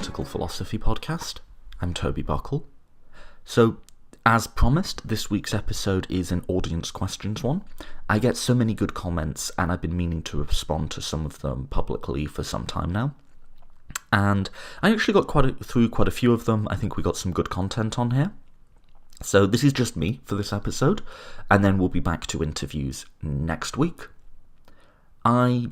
Political Philosophy Podcast. I'm Toby Buckle. So, as promised, this week's episode is an audience questions one. I get so many good comments, and I've been meaning to respond to some of them publicly for some time now. And I actually got through quite a few of them. I think we got some good content on here. So this is just me for this episode, and then we'll be back to interviews next week. I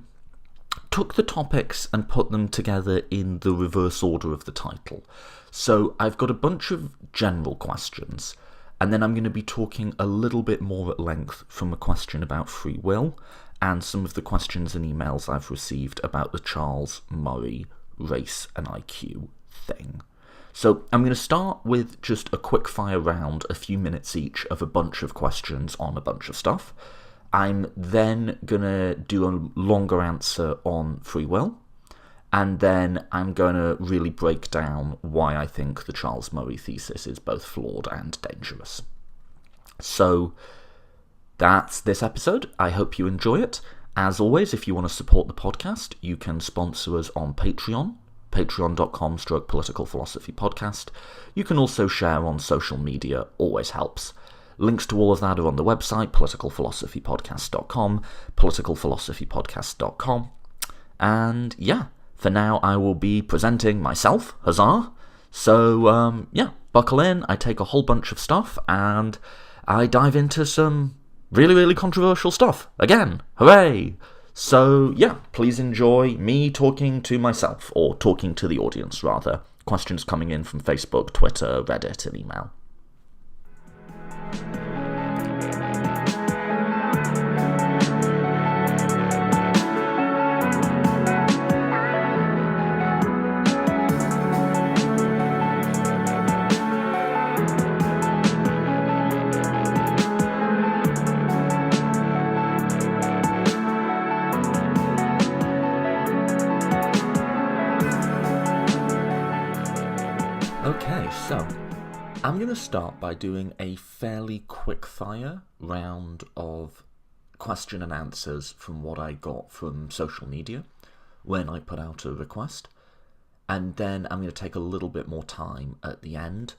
took the topics and put them together in the reverse order of the title. So I've got a bunch of general questions, and then I'm going to be talking a little bit more at length from a question about free will, and some of the questions and emails I've received about the Charles Murray race and IQ thing. So I'm going to start with just a quick fire round, a few minutes each, of a bunch of questions on a bunch of stuff. I'm then going to do a longer answer on free will, and then I'm going to really break down why I think the Charles Murray thesis is both flawed and dangerous. So that's this episode. I hope you enjoy it. As always, if you want to support the podcast, you can sponsor us on Patreon, patreon.com/political philosophy podcast. You can also share on social media, always helps. Links to all of that are on the website, politicalphilosophypodcast.com, politicalphilosophypodcast.com. And yeah, for now I will be presenting myself, huzzah. So buckle in, I take a whole bunch of stuff, and I dive into some really, really controversial stuff. Again, hooray! So yeah, please enjoy me talking to myself, or talking to the audience rather. Questions coming in from Facebook, Twitter, Reddit, and email. Okay, so I'm going to start by doing a fairly quick-fire round of question and answers from what I got from social media when I put out a request, and then I'm going to take a little bit more time at the end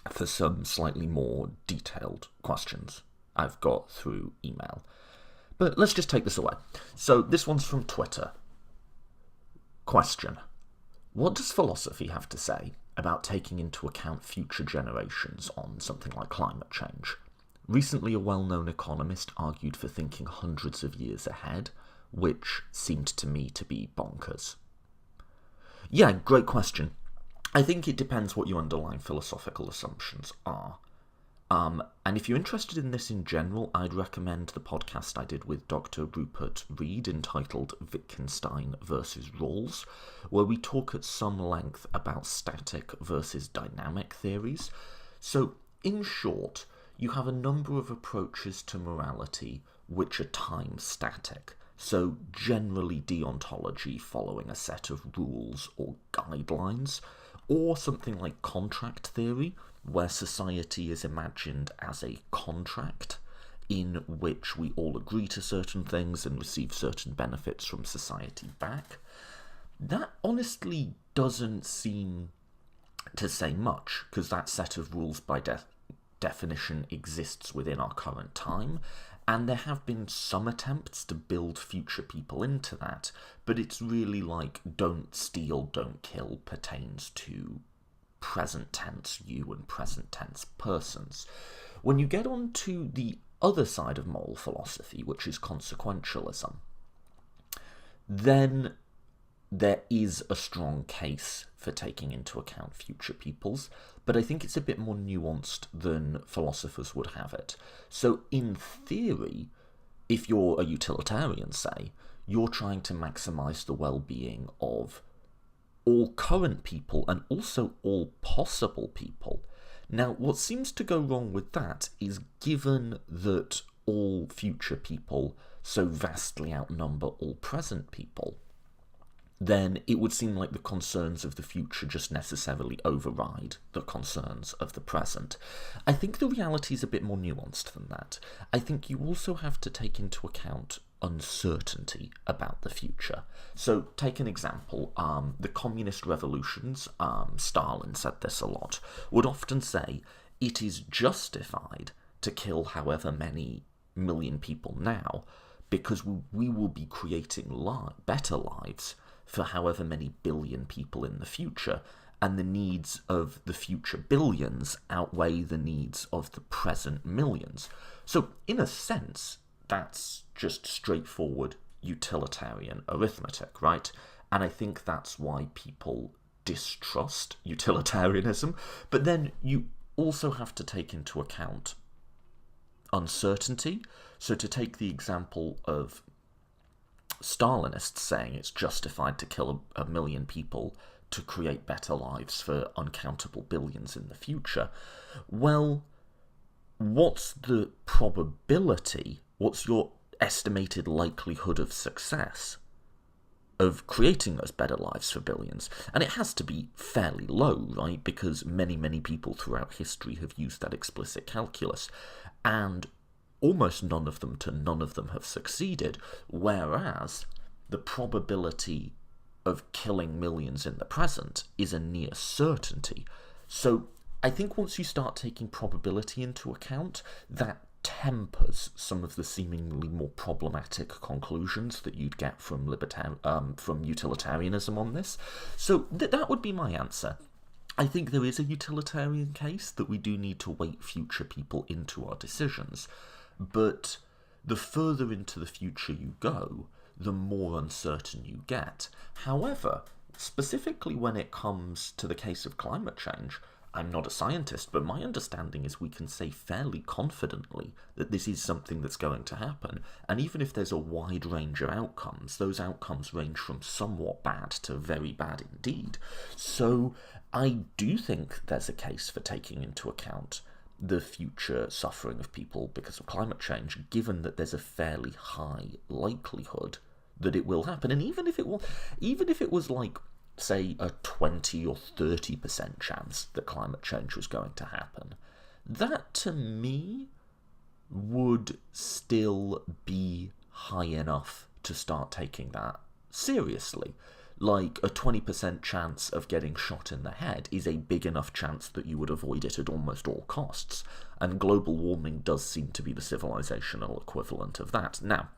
for some slightly more detailed questions I've got through email. But let's just take this away. So this one's from Twitter. Question: what does philosophy have to say about taking into account future generations on something like climate change? Recently, a well-known economist argued for thinking hundreds of years ahead, which seemed to me to be bonkers. Yeah, great question. I think it depends what your underlying philosophical assumptions are. And if you're interested in this in general, I'd recommend the podcast I did with Dr. Rupert Reed entitled Wittgenstein versus Rawls, where we talk at some length about static versus dynamic theories. So, in short, you have a number of approaches to morality which are time static. So, generally deontology following a set of rules or guidelines, or something like contract theory, where society is imagined as a contract in which we all agree to certain things and receive certain benefits from society back. That honestly doesn't seem to say much, because that set of rules by definition exists within our current time, and there have been some attempts to build future people into that, but it's really like don't steal, don't kill pertains to present tense you and present tense persons. When you get on to the other side of moral philosophy, which is consequentialism, then there is a strong case for taking into account future peoples, but I think it's a bit more nuanced than philosophers would have it. So in theory, if you're a utilitarian, say, you're trying to maximize the well-being of all current people and also all possible people. Now, what seems to go wrong with that is, given that all future people so vastly outnumber all present people, then it would seem like the concerns of the future just necessarily override the concerns of the present. I think the reality is a bit more nuanced than that. I think you also have to take into account uncertainty about the future. So take an example, the communist revolutions, Stalin said this a lot, would often say it is justified to kill however many million people now because we will be creating better lives for however many billion people in the future, and the needs of the future billions outweigh the needs of the present millions. So in a sense, that's just straightforward utilitarian arithmetic, right? And I think that's why people distrust utilitarianism. But then you also have to take into account uncertainty. So to take the example of Stalinists saying it's justified to kill a million people to create better lives for uncountable billions in the future, well, what's the probability, what's your estimated likelihood of success of creating those better lives for billions? And it has to be fairly low, right? Because many, many people throughout history have used that explicit calculus, and almost none of them have succeeded, whereas the probability of killing millions in the present is a near certainty. So I think once you start taking probability into account, that tempers some of the seemingly more problematic conclusions that you'd get from utilitarianism on this. So that would be my answer. I think there is a utilitarian case that we do need to weight future people into our decisions, but the further into the future you go, the more uncertain you get. However, specifically when it comes to the case of climate change, I'm not a scientist, but my understanding is we can say fairly confidently that this is something that's going to happen. And even if there's a wide range of outcomes, those outcomes range from somewhat bad to very bad indeed. So I do think there's a case for taking into account the future suffering of people because of climate change, given that there's a fairly high likelihood that it will happen. And even if it was like, say, a 20 or 30% chance that climate change was going to happen, that to me would still be high enough to start taking that seriously. Like, a 20% chance of getting shot in the head is a big enough chance that you would avoid it at almost all costs, and global warming does seem to be the civilizational equivalent of that. Now,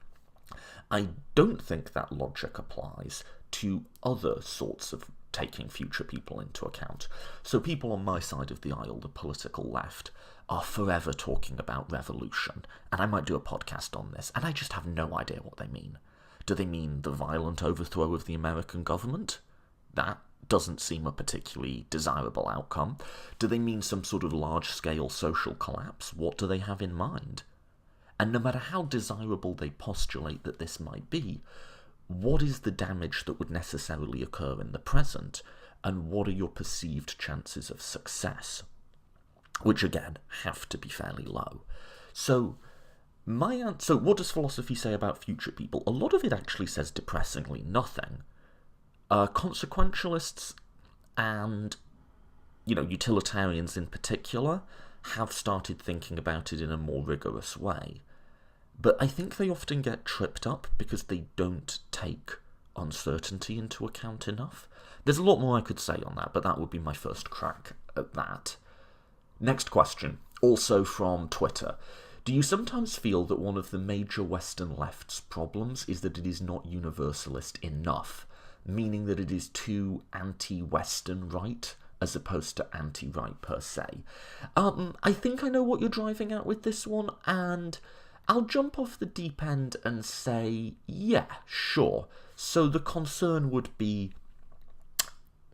I don't think that logic applies to other sorts of taking future people into account. So people on my side of the aisle, the political left, are forever talking about revolution, and I might do a podcast on this, and I just have no idea what they mean. Do they mean the violent overthrow of the American government? That doesn't seem a particularly desirable outcome. Do they mean some sort of large-scale social collapse? What do they have in mind? And no matter how desirable they postulate that this might be, what is the damage that would necessarily occur in the present, and what are your perceived chances of success? Which, again, have to be fairly low. So what does philosophy say about future people? A lot of it actually says depressingly nothing. Consequentialists and, utilitarians in particular have started thinking about it in a more rigorous way. But I think they often get tripped up because they don't take uncertainty into account enough. There's a lot more I could say on that, but that would be my first crack at that. Next question, also from Twitter. Do you sometimes feel that one of the major Western left's problems is that it is not universalist enough, meaning that it is too anti-Western right as opposed to anti-right per se? I think I know what you're driving at with this one, and I'll jump off the deep end and say, yeah, sure. So the concern would be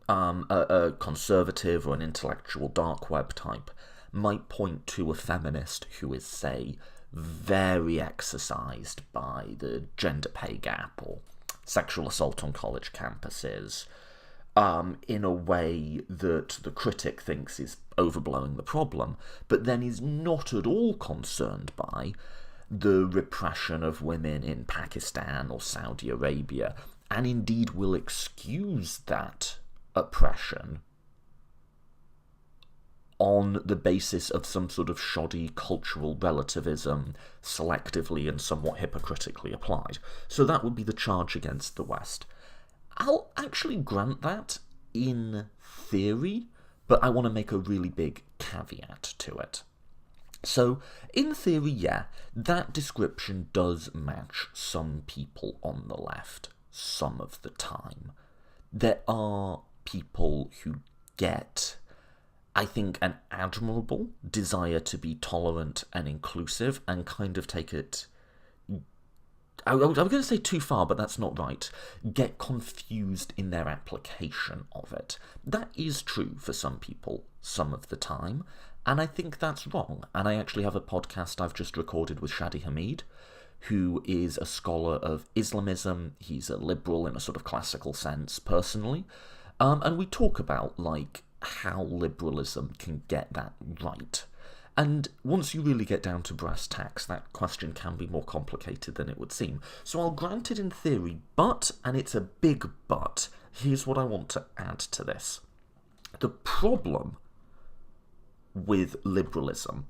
a conservative or an intellectual dark web type might point to a feminist who is, say, very exercised by the gender pay gap or sexual assault on college campuses, in a way that the critic thinks is overblowing the problem, but then is not at all concerned by the repression of women in Pakistan or Saudi Arabia, and indeed will excuse that oppression on the basis of some sort of shoddy cultural relativism, selectively and somewhat hypocritically applied. So that would be the charge against the West. I'll actually grant that in theory, but I want to make a really big caveat to it. So, in theory, yeah, that description does match some people on the left some of the time. There are people who get, I think, an admirable desire to be tolerant and inclusive and kind of take it, I'm going to say too far, but that's not right, get confused in their application of it. That is true for some people some of the time, and I think that's wrong. And I actually have a podcast I've just recorded with Shadi Hamid, who is a scholar of Islamism. He's a liberal in a sort of classical sense, personally. And we talk about, like, how liberalism can get that right. And once you really get down to brass tacks, that question can be more complicated than it would seem. So I'll grant it in theory, but, and it's a big but, here's what I want to add to this. The problem with liberalism,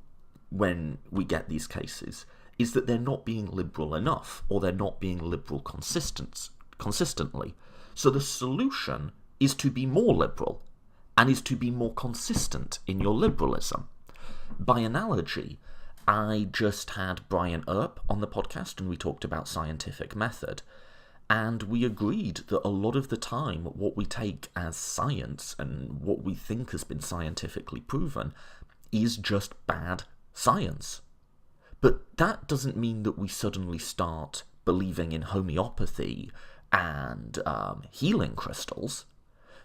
when we get these cases, is that they're not being liberal enough, or they're not being liberal consistently. So the solution is to be more liberal, and is to be more consistent in your liberalism. By analogy, I just had Brian Earp on the podcast, and we talked about scientific method, and we agreed that a lot of the time what we take as science and what we think has been scientifically proven is just bad science. But that doesn't mean that we suddenly start believing in homeopathy and healing crystals.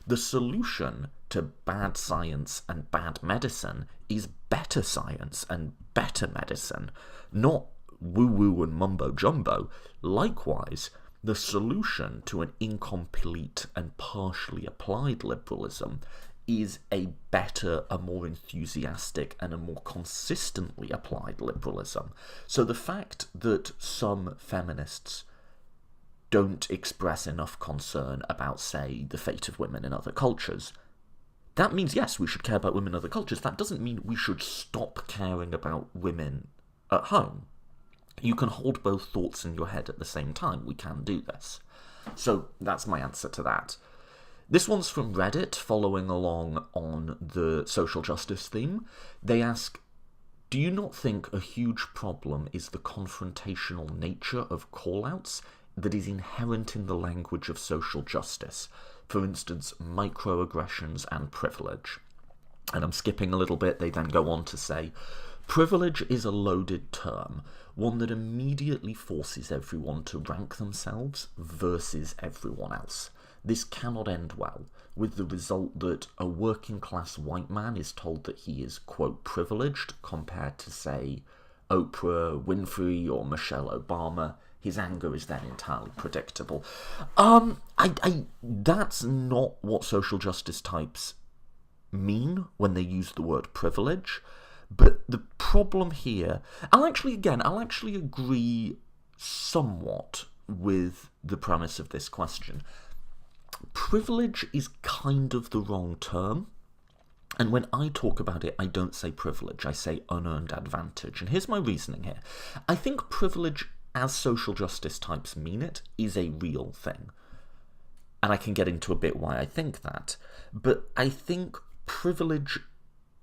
The solution to bad science and bad medicine is better science and better medicine, not woo-woo and mumbo-jumbo. Likewise, the solution to an incomplete and partially applied liberalism is a better, a more enthusiastic, and a more consistently applied liberalism. So the fact that some feminists don't express enough concern about, say, the fate of women in other cultures, that means, yes, we should care about women in other cultures. That doesn't mean we should stop caring about women at home. You can hold both thoughts in your head at the same time. We can do this. So that's my answer to that. This one's from Reddit, following along on the social justice theme. They ask, do you not think a huge problem is the confrontational nature of call-outs that is inherent in the language of social justice? For instance, microaggressions and privilege. And I'm skipping a little bit. They then go on to say, privilege is a loaded term, one that immediately forces everyone to rank themselves versus everyone else. This cannot end well, with the result that a working-class white man is told that he is, quote, privileged, compared to, say, Oprah Winfrey or Michelle Obama. His anger is then entirely predictable. That's not what social justice types mean when they use the word privilege. But the problem here, I'll actually agree somewhat with the premise of this question. Privilege is kind of the wrong term. And when I talk about it, I don't say privilege, I say unearned advantage. And here's my reasoning here. I think privilege, as social justice types mean it, is a real thing. And I can get into a bit why I think that. But I think privilege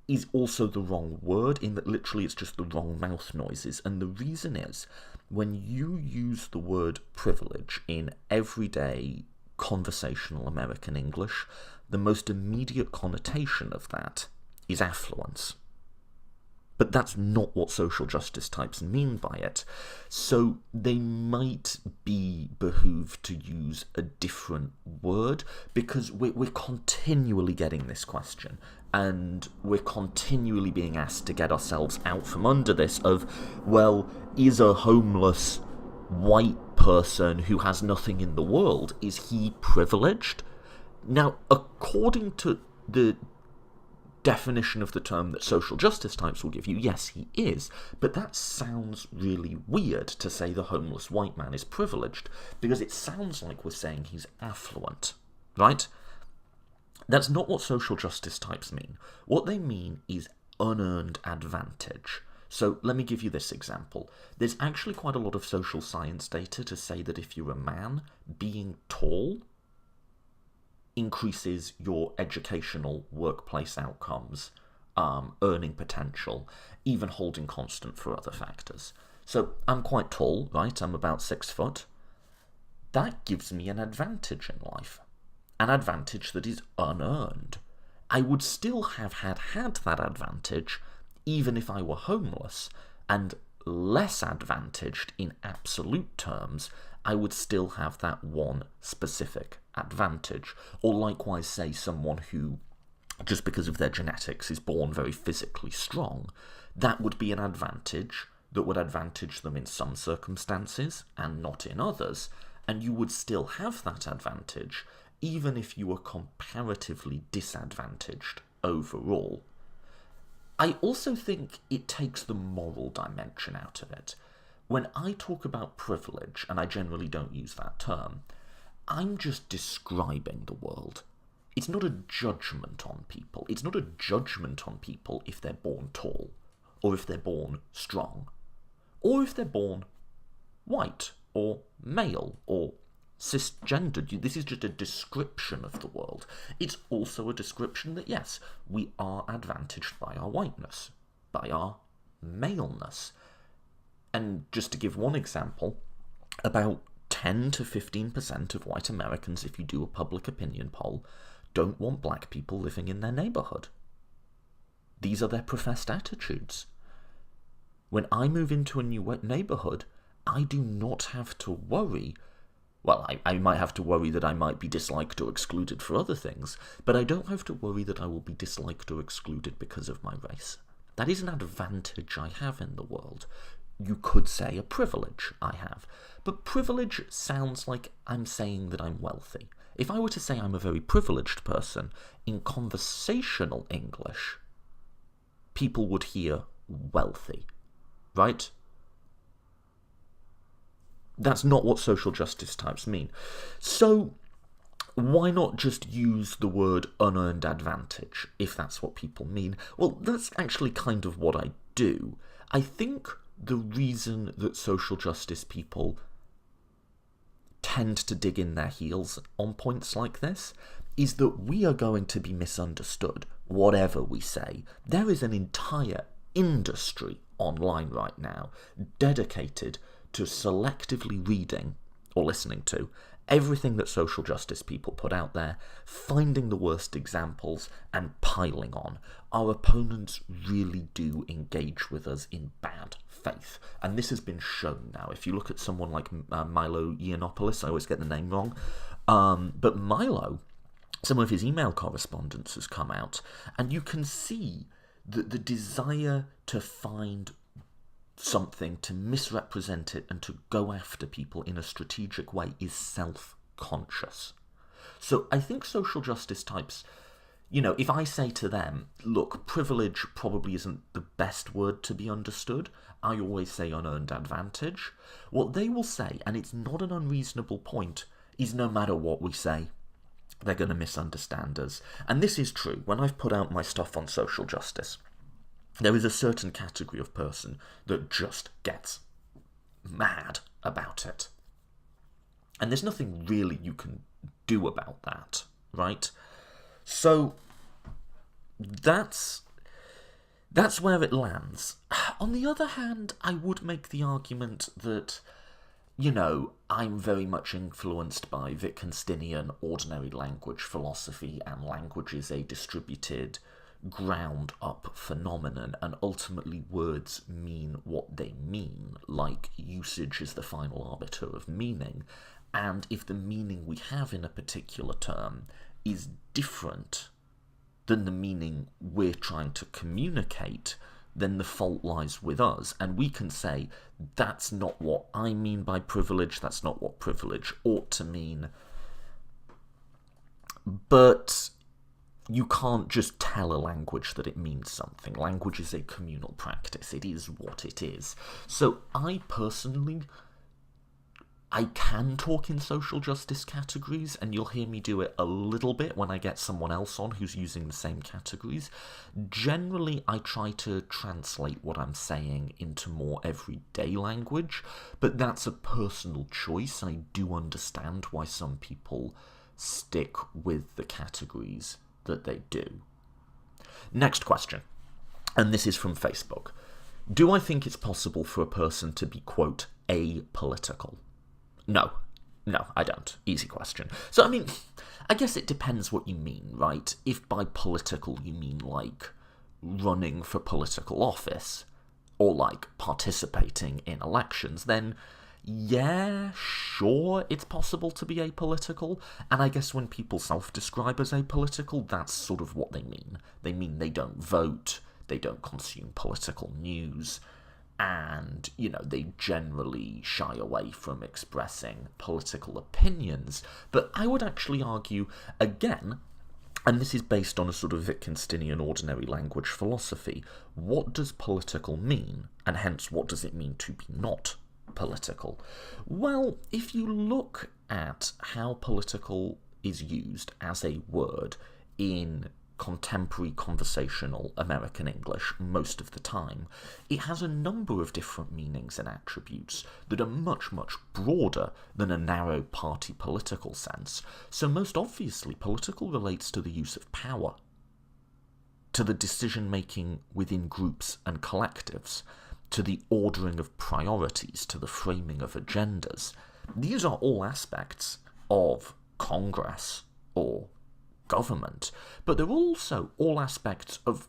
is also the wrong word, in that literally it's just the wrong mouth noises. And the reason is, when you use the word privilege in everyday conversational American English, the most immediate connotation of that is affluence. But that's not what social justice types mean by it. So they might be behooved to use a different word, because we're continually getting this question, and we're continually being asked to get ourselves out from under this of, well, is a homeless white person who has nothing in the world, is he privileged? Now, according to the definition of the term that social justice types will give you, yes, he is, but that sounds really weird to say the homeless white man is privileged, because it sounds like we're saying he's affluent, right? That's not what social justice types mean. What they mean is unearned advantage. So let me give you this example. There's actually quite a lot of social science data to say that if you're a man, being tall increases your educational workplace outcomes, earning potential, even holding constant for other factors. So I'm quite tall, right? I'm about 6 foot. That gives me an advantage in life. An advantage that is unearned. I would still have had that advantage even if I were homeless, and less advantaged in absolute terms, I would still have that one specific advantage. Or likewise, say someone who, just because of their genetics, is born very physically strong, that would be an advantage that would advantage them in some circumstances and not in others, and you would still have that advantage even if you were comparatively disadvantaged overall. I also think it takes the moral dimension out of it. When I talk about privilege, and I generally don't use that term, I'm just describing the world. It's not a judgment on people. It's not a judgment on people if they're born tall, or if they're born strong, or if they're born white, or male, or cisgendered. This is just a description of the world. It's also a description that, yes, we are advantaged by our whiteness, by our maleness. And just to give one example, about 10 to 15% of white Americans, if you do a public opinion poll, don't want black people living in their neighborhood. These are their professed attitudes. When I move into a new neighborhood, I do not have to worry. Well, I might have to worry that I might be disliked or excluded for other things, but I don't have to worry that I will be disliked or excluded because of my race. That is an advantage I have in the world. You could say a privilege I have, but privilege sounds like I'm saying that I'm wealthy. If I were to say I'm a very privileged person, in conversational English, people would hear wealthy, right? That's not what social justice types mean. So why not just use the word unearned advantage, if that's what people mean? Well, that's actually kind of what I do. I think the reason that social justice people tend to dig in their heels on points like this is that we are going to be misunderstood, whatever we say. There is an entire industry online right now dedicated to selectively reading or listening to everything that social justice people put out there, finding the worst examples and piling on. Our opponents really do engage with us in bad faith, and this has been shown now. If you look at someone like Milo Yiannopoulos, I always get the name wrong, but Milo, some of his email correspondence has come out, and you can see that the desire to find something, to misrepresent it, and to go after people in a strategic way is self-conscious. So I think social justice types, if I say to them, look, privilege probably isn't the best word to be understood, I always say unearned advantage, what they will say, and it's not an unreasonable point, is no matter what we say, they're going to misunderstand us. And this is true. When I've put out my stuff on social justice, there is a certain category of person that just gets mad about it. And there's nothing really you can do about that, right? So that's where it lands. On the other hand, I would make the argument that, I'm very much influenced by Wittgensteinian ordinary language philosophy, and language is a distributed, ground-up phenomenon, and ultimately words mean what they mean, like usage is the final arbiter of meaning, and if the meaning we have in a particular term is different than the meaning we're trying to communicate, then the fault lies with us, and we can say, that's not what I mean by privilege, that's not what privilege ought to mean, but you can't just tell a language that it means something. Language is a communal practice. It is what it is. So I personally I can talk in social justice categories, and you'll hear me do it a little bit when I get someone else on who's using the same categories. Generally, I try to translate what I'm saying into more everyday language, but that's a personal choice. I do understand why some people stick with the categories that they do. Next question, and this is from Facebook. Do I think it's possible for a person to be, quote, apolitical? No, I don't. Easy question. So, I mean, I guess it depends what you mean, right? If by political you mean, like, running for political office, or, like, participating in elections, then, yeah, sure, it's possible to be apolitical. And I guess when people self-describe as apolitical, that's sort of what they mean. They mean they don't vote, they don't consume political news, and, you know, they generally shy away from expressing political opinions. But I would actually argue, again, and this is based on a sort of Wittgensteinian ordinary language philosophy, what does political mean, and hence what does it mean to be not political? Well, if you look at how political is used as a word in contemporary conversational American English most of the time, it has a number of different meanings and attributes that are much, much broader than a narrow party political sense. So most obviously, political relates to the use of power, to the decision-making within groups and collectives, to the ordering of priorities, to the framing of agendas. These are all aspects of Congress or government, but they're also all aspects of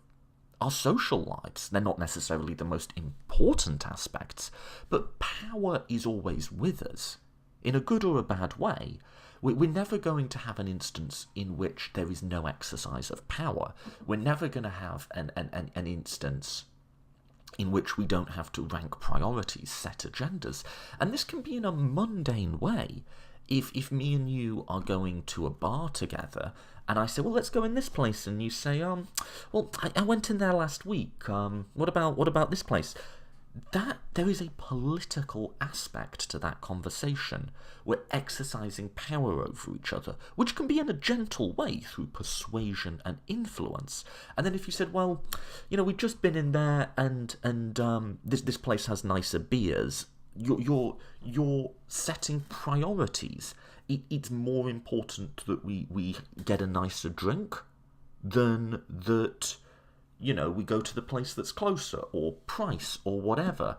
our social lives. They're not necessarily the most important aspects, but power is always with us, in a good or a bad way. We're never going to have an instance in which there is no exercise of power. We're never going to have an instance in which we don't have to rank priorities, set agendas. And this can be in a mundane way. If me and you are going to a bar together, and I say, well, let's go in this place, and you say, well, I went in there last week, what about this place? That there is a political aspect to that conversation. We're exercising power over each other, which can be in a gentle way through persuasion and influence. And then if you said, well, you know, we've just been in there, and this place has nicer beers, you're setting priorities. It's more important that we get a nicer drink than that, you know, we go to the place that's closer, or price, or whatever.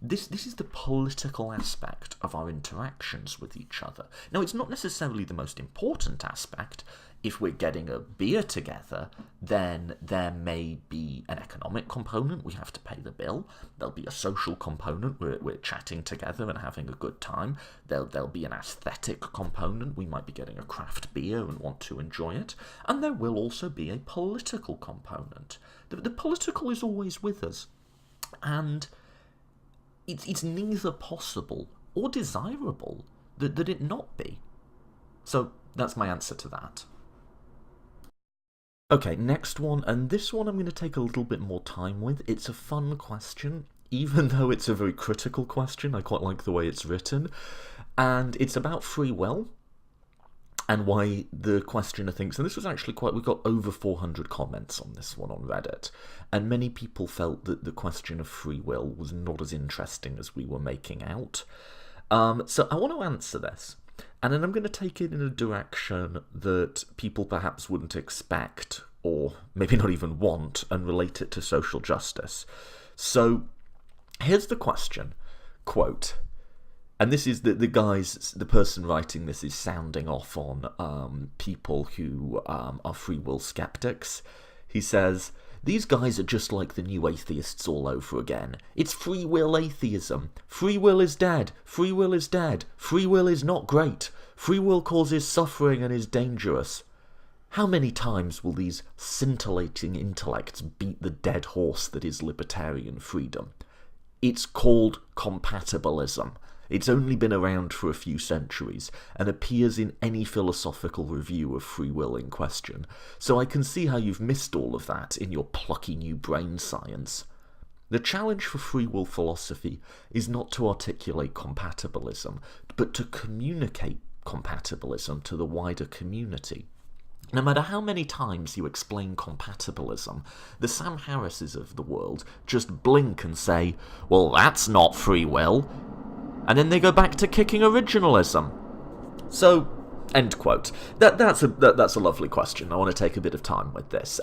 This is the political aspect of our interactions with each other. Now, it's not necessarily the most important aspect. If we're getting a beer together, then there may be an economic component, we have to pay the bill. There'll be a social component, we're chatting together and having a good time. There'll be an aesthetic component, we might be getting a craft beer and want to enjoy it. And there will also be a political component. The political is always with us. And it's neither possible or desirable that it not be. So that's my answer to that. Okay, next one, and this one I'm going to take a little bit more time with. It's a fun question, even though it's a very critical question. I quite like the way it's written. And it's about free will, and why the questioner thinks, and this was actually we got over 400 comments on this one on Reddit, and many people felt that the question of free will was not as interesting as we were making out. So I want to answer this. And then I'm going to take it in a direction that people perhaps wouldn't expect, or maybe not even want, and relate it to social justice. So, here's the question, quote, and this is the person writing this is sounding off on people who are free will skeptics. He says, these guys are just like the new atheists all over again. It's free will atheism. Free will is dead. Free will is dead. Free will is not great. Free will causes suffering and is dangerous. How many times will these scintillating intellects beat the dead horse that is libertarian freedom? It's called compatibilism. It's only been around for a few centuries, and appears in any philosophical review of free will in question, so I can see how you've missed all of that in your plucky new brain science. The challenge for free will philosophy is not to articulate compatibilism, but to communicate compatibilism to the wider community. No matter how many times you explain compatibilism, the Sam Harrises of the world just blink and say, well, that's not free will, and then they go back to kicking originalism. So, end quote. That's a lovely question. I want to take a bit of time with this.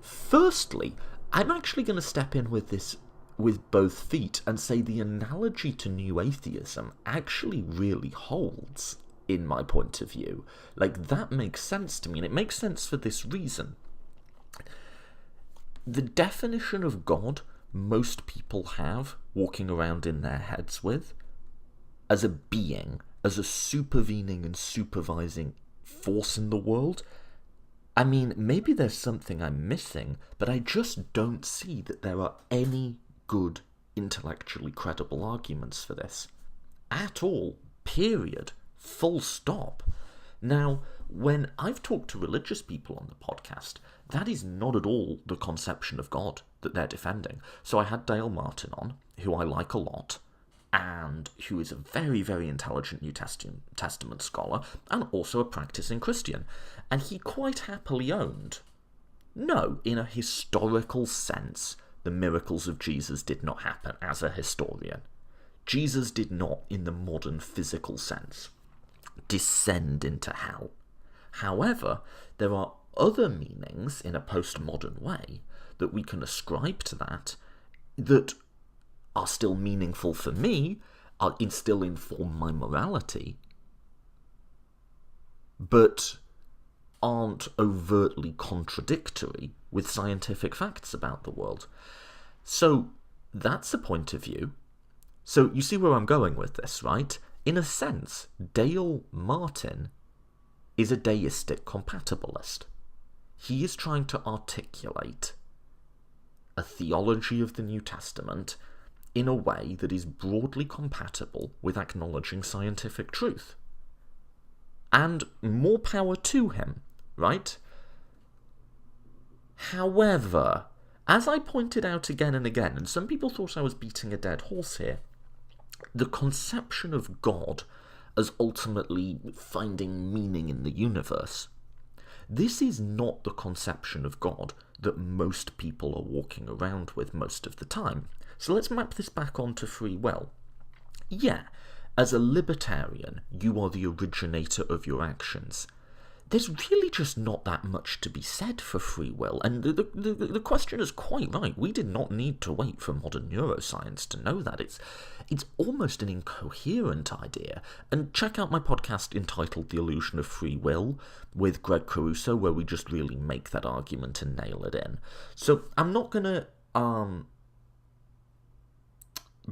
Firstly, I'm actually going to step in with this with both feet and say the analogy to new atheism actually really holds, in my point of view. Like, that makes sense to me, and it makes sense for this reason. The definition of God most people have walking around in their heads with, as a being, as a supervening and supervising force in the world, I mean, maybe there's something I'm missing, but I just don't see that there are any good, intellectually credible arguments for this. At all. Period. Full stop. Now, when I've talked to religious people on the podcast, that is not at all the conception of God that they're defending. So I had Dale Martin on, who I like a lot, and who is a very, very intelligent New Testament scholar, and also a practicing Christian. And he quite happily owned, no, in a historical sense, the miracles of Jesus did not happen as a historian. Jesus did not, in the modern physical sense, descend into hell. However, there are other meanings in a postmodern way that we can ascribe to that are still meaningful for me, still inform my morality, but aren't overtly contradictory with scientific facts about the world. So that's a point of view. So you see where I'm going with this, right? In a sense, Dale Martin is a deistic compatibilist. He is trying to articulate a theology of the New Testament in a way that is broadly compatible with acknowledging scientific truth. And more power to him, right? However, as I pointed out again and again, and some people thought I was beating a dead horse here, the conception of God as ultimately finding meaning in the universe, this is not the conception of God that most people are walking around with most of the time. So let's map this back onto free will. Yeah, as a libertarian, you are the originator of your actions. There's really just not that much to be said for free will, and the question is quite right. We did not need to wait for modern neuroscience to know that. It's almost an incoherent idea. And check out my podcast entitled The Illusion of Free Will with Greg Caruso, where we just really make that argument and nail it in. So I'm not going to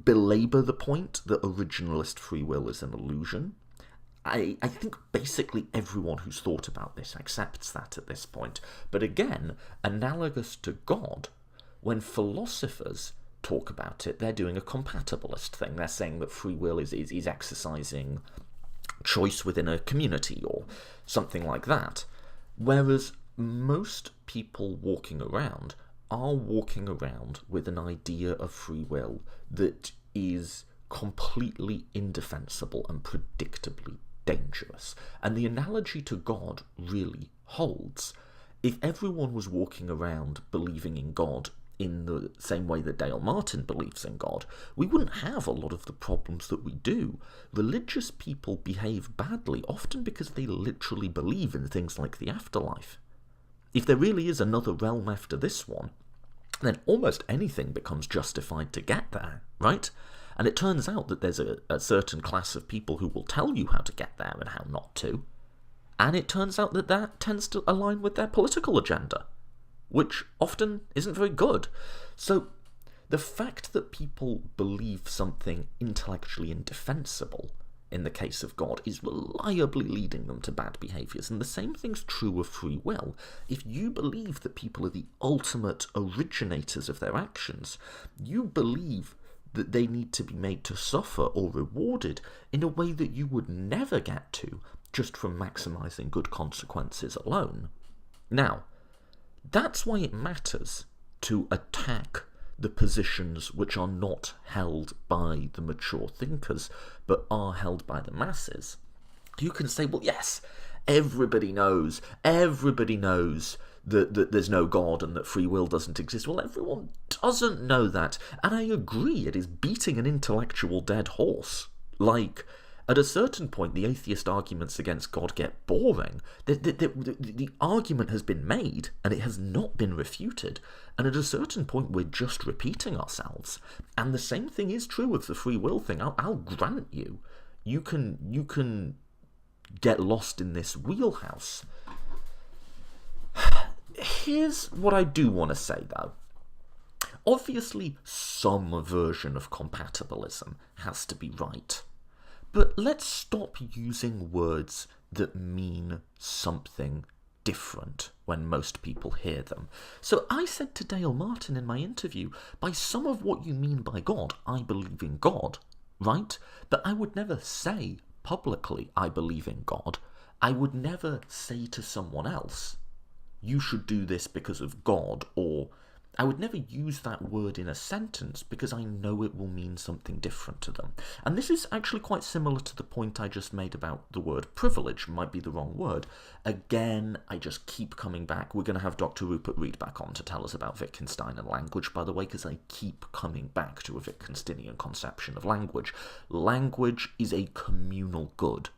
belabor the point that originalist free will is an illusion. I think basically everyone who's thought about this accepts that at this point. But again, analogous to God, when philosophers talk about it, they're doing a compatibilist thing. They're saying that free will is exercising choice within a community or something like that. Whereas most people walking around are walking around with an idea of free will that is completely indefensible and predictably dangerous. And the analogy to God really holds. If everyone was walking around believing in God in the same way that Dale Martin believes in God, we wouldn't have a lot of the problems that we do. Religious people behave badly, often because they literally believe in things like the afterlife. If there really is another realm after this one, then almost anything becomes justified to get there, right? And it turns out that there's a certain class of people who will tell you how to get there and how not to. And it turns out that that tends to align with their political agenda, which often isn't very good. So the fact that people believe something intellectually indefensible in the case of God is reliably leading them to bad behaviours. And the same thing's true of free will. If you believe that people are the ultimate originators of their actions, you believe that they need to be made to suffer or rewarded in a way that you would never get to just from maximising good consequences alone. Now, that's why it matters to attack the positions which are not held by the mature thinkers, but are held by the masses, you can say, well, yes, everybody knows that there's no God and that free will doesn't exist. Well, everyone doesn't know that, and I agree, it is beating an intellectual dead horse. Like, at a certain point, the atheist arguments against God get boring. The argument has been made, and it has not been refuted. And at a certain point, we're just repeating ourselves. And the same thing is true of the free will thing. I'll grant you. You can get lost in this wheelhouse. Here's what I do want to say, though. Obviously, some version of compatibilism has to be right. But let's stop using words that mean something different when most people hear them. So I said to Dale Martin in my interview, by some of what you mean by God, I believe in God, right? But I would never say publicly, I believe in God. I would never say to someone else, you should do this because of God, or I would never use that word in a sentence because I know it will mean something different to them. And this is actually quite similar to the point I just made about the word privilege. Might be the wrong word. Again, I just keep coming back. We're going to have Dr. Rupert Reed back on to tell us about Wittgenstein and language, by the way, because I keep coming back to a Wittgensteinian conception of language. Language is a communal good.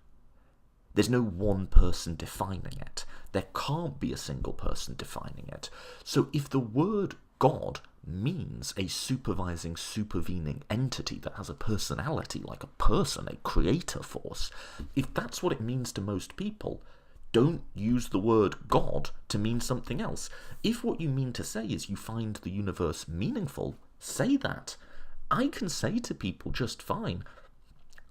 There's no one person defining it. There can't be a single person defining it. So if the word God means a supervising, supervening entity that has a personality, like a person, a creator force, if that's what it means to most people, don't use the word God to mean something else. If what you mean to say is you find the universe meaningful, say that. I can say to people just fine,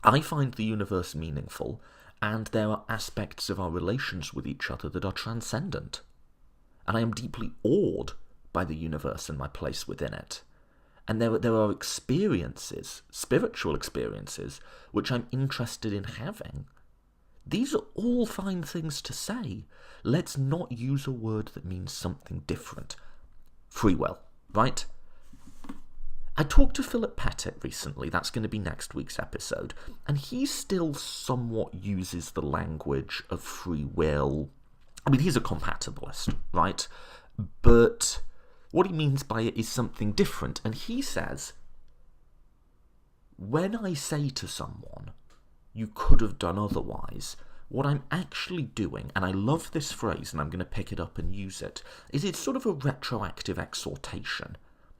I find the universe meaningful, and there are aspects of our relations with each other that are transcendent. And I am deeply awed by the universe and my place within it. And there are experiences, spiritual experiences, which I'm interested in having. These are all fine things to say. Let's not use a word that means something different. Free will, right? I talked to Philip Pettit recently, that's going to be next week's episode, and he still somewhat uses the language of free will. I mean, he's a compatibilist, right? But what he means by it is something different, and he says, when I say to someone, you could have done otherwise, what I'm actually doing, and I love this phrase, and I'm going to pick it up and use it, is it's sort of a retroactive exhortation.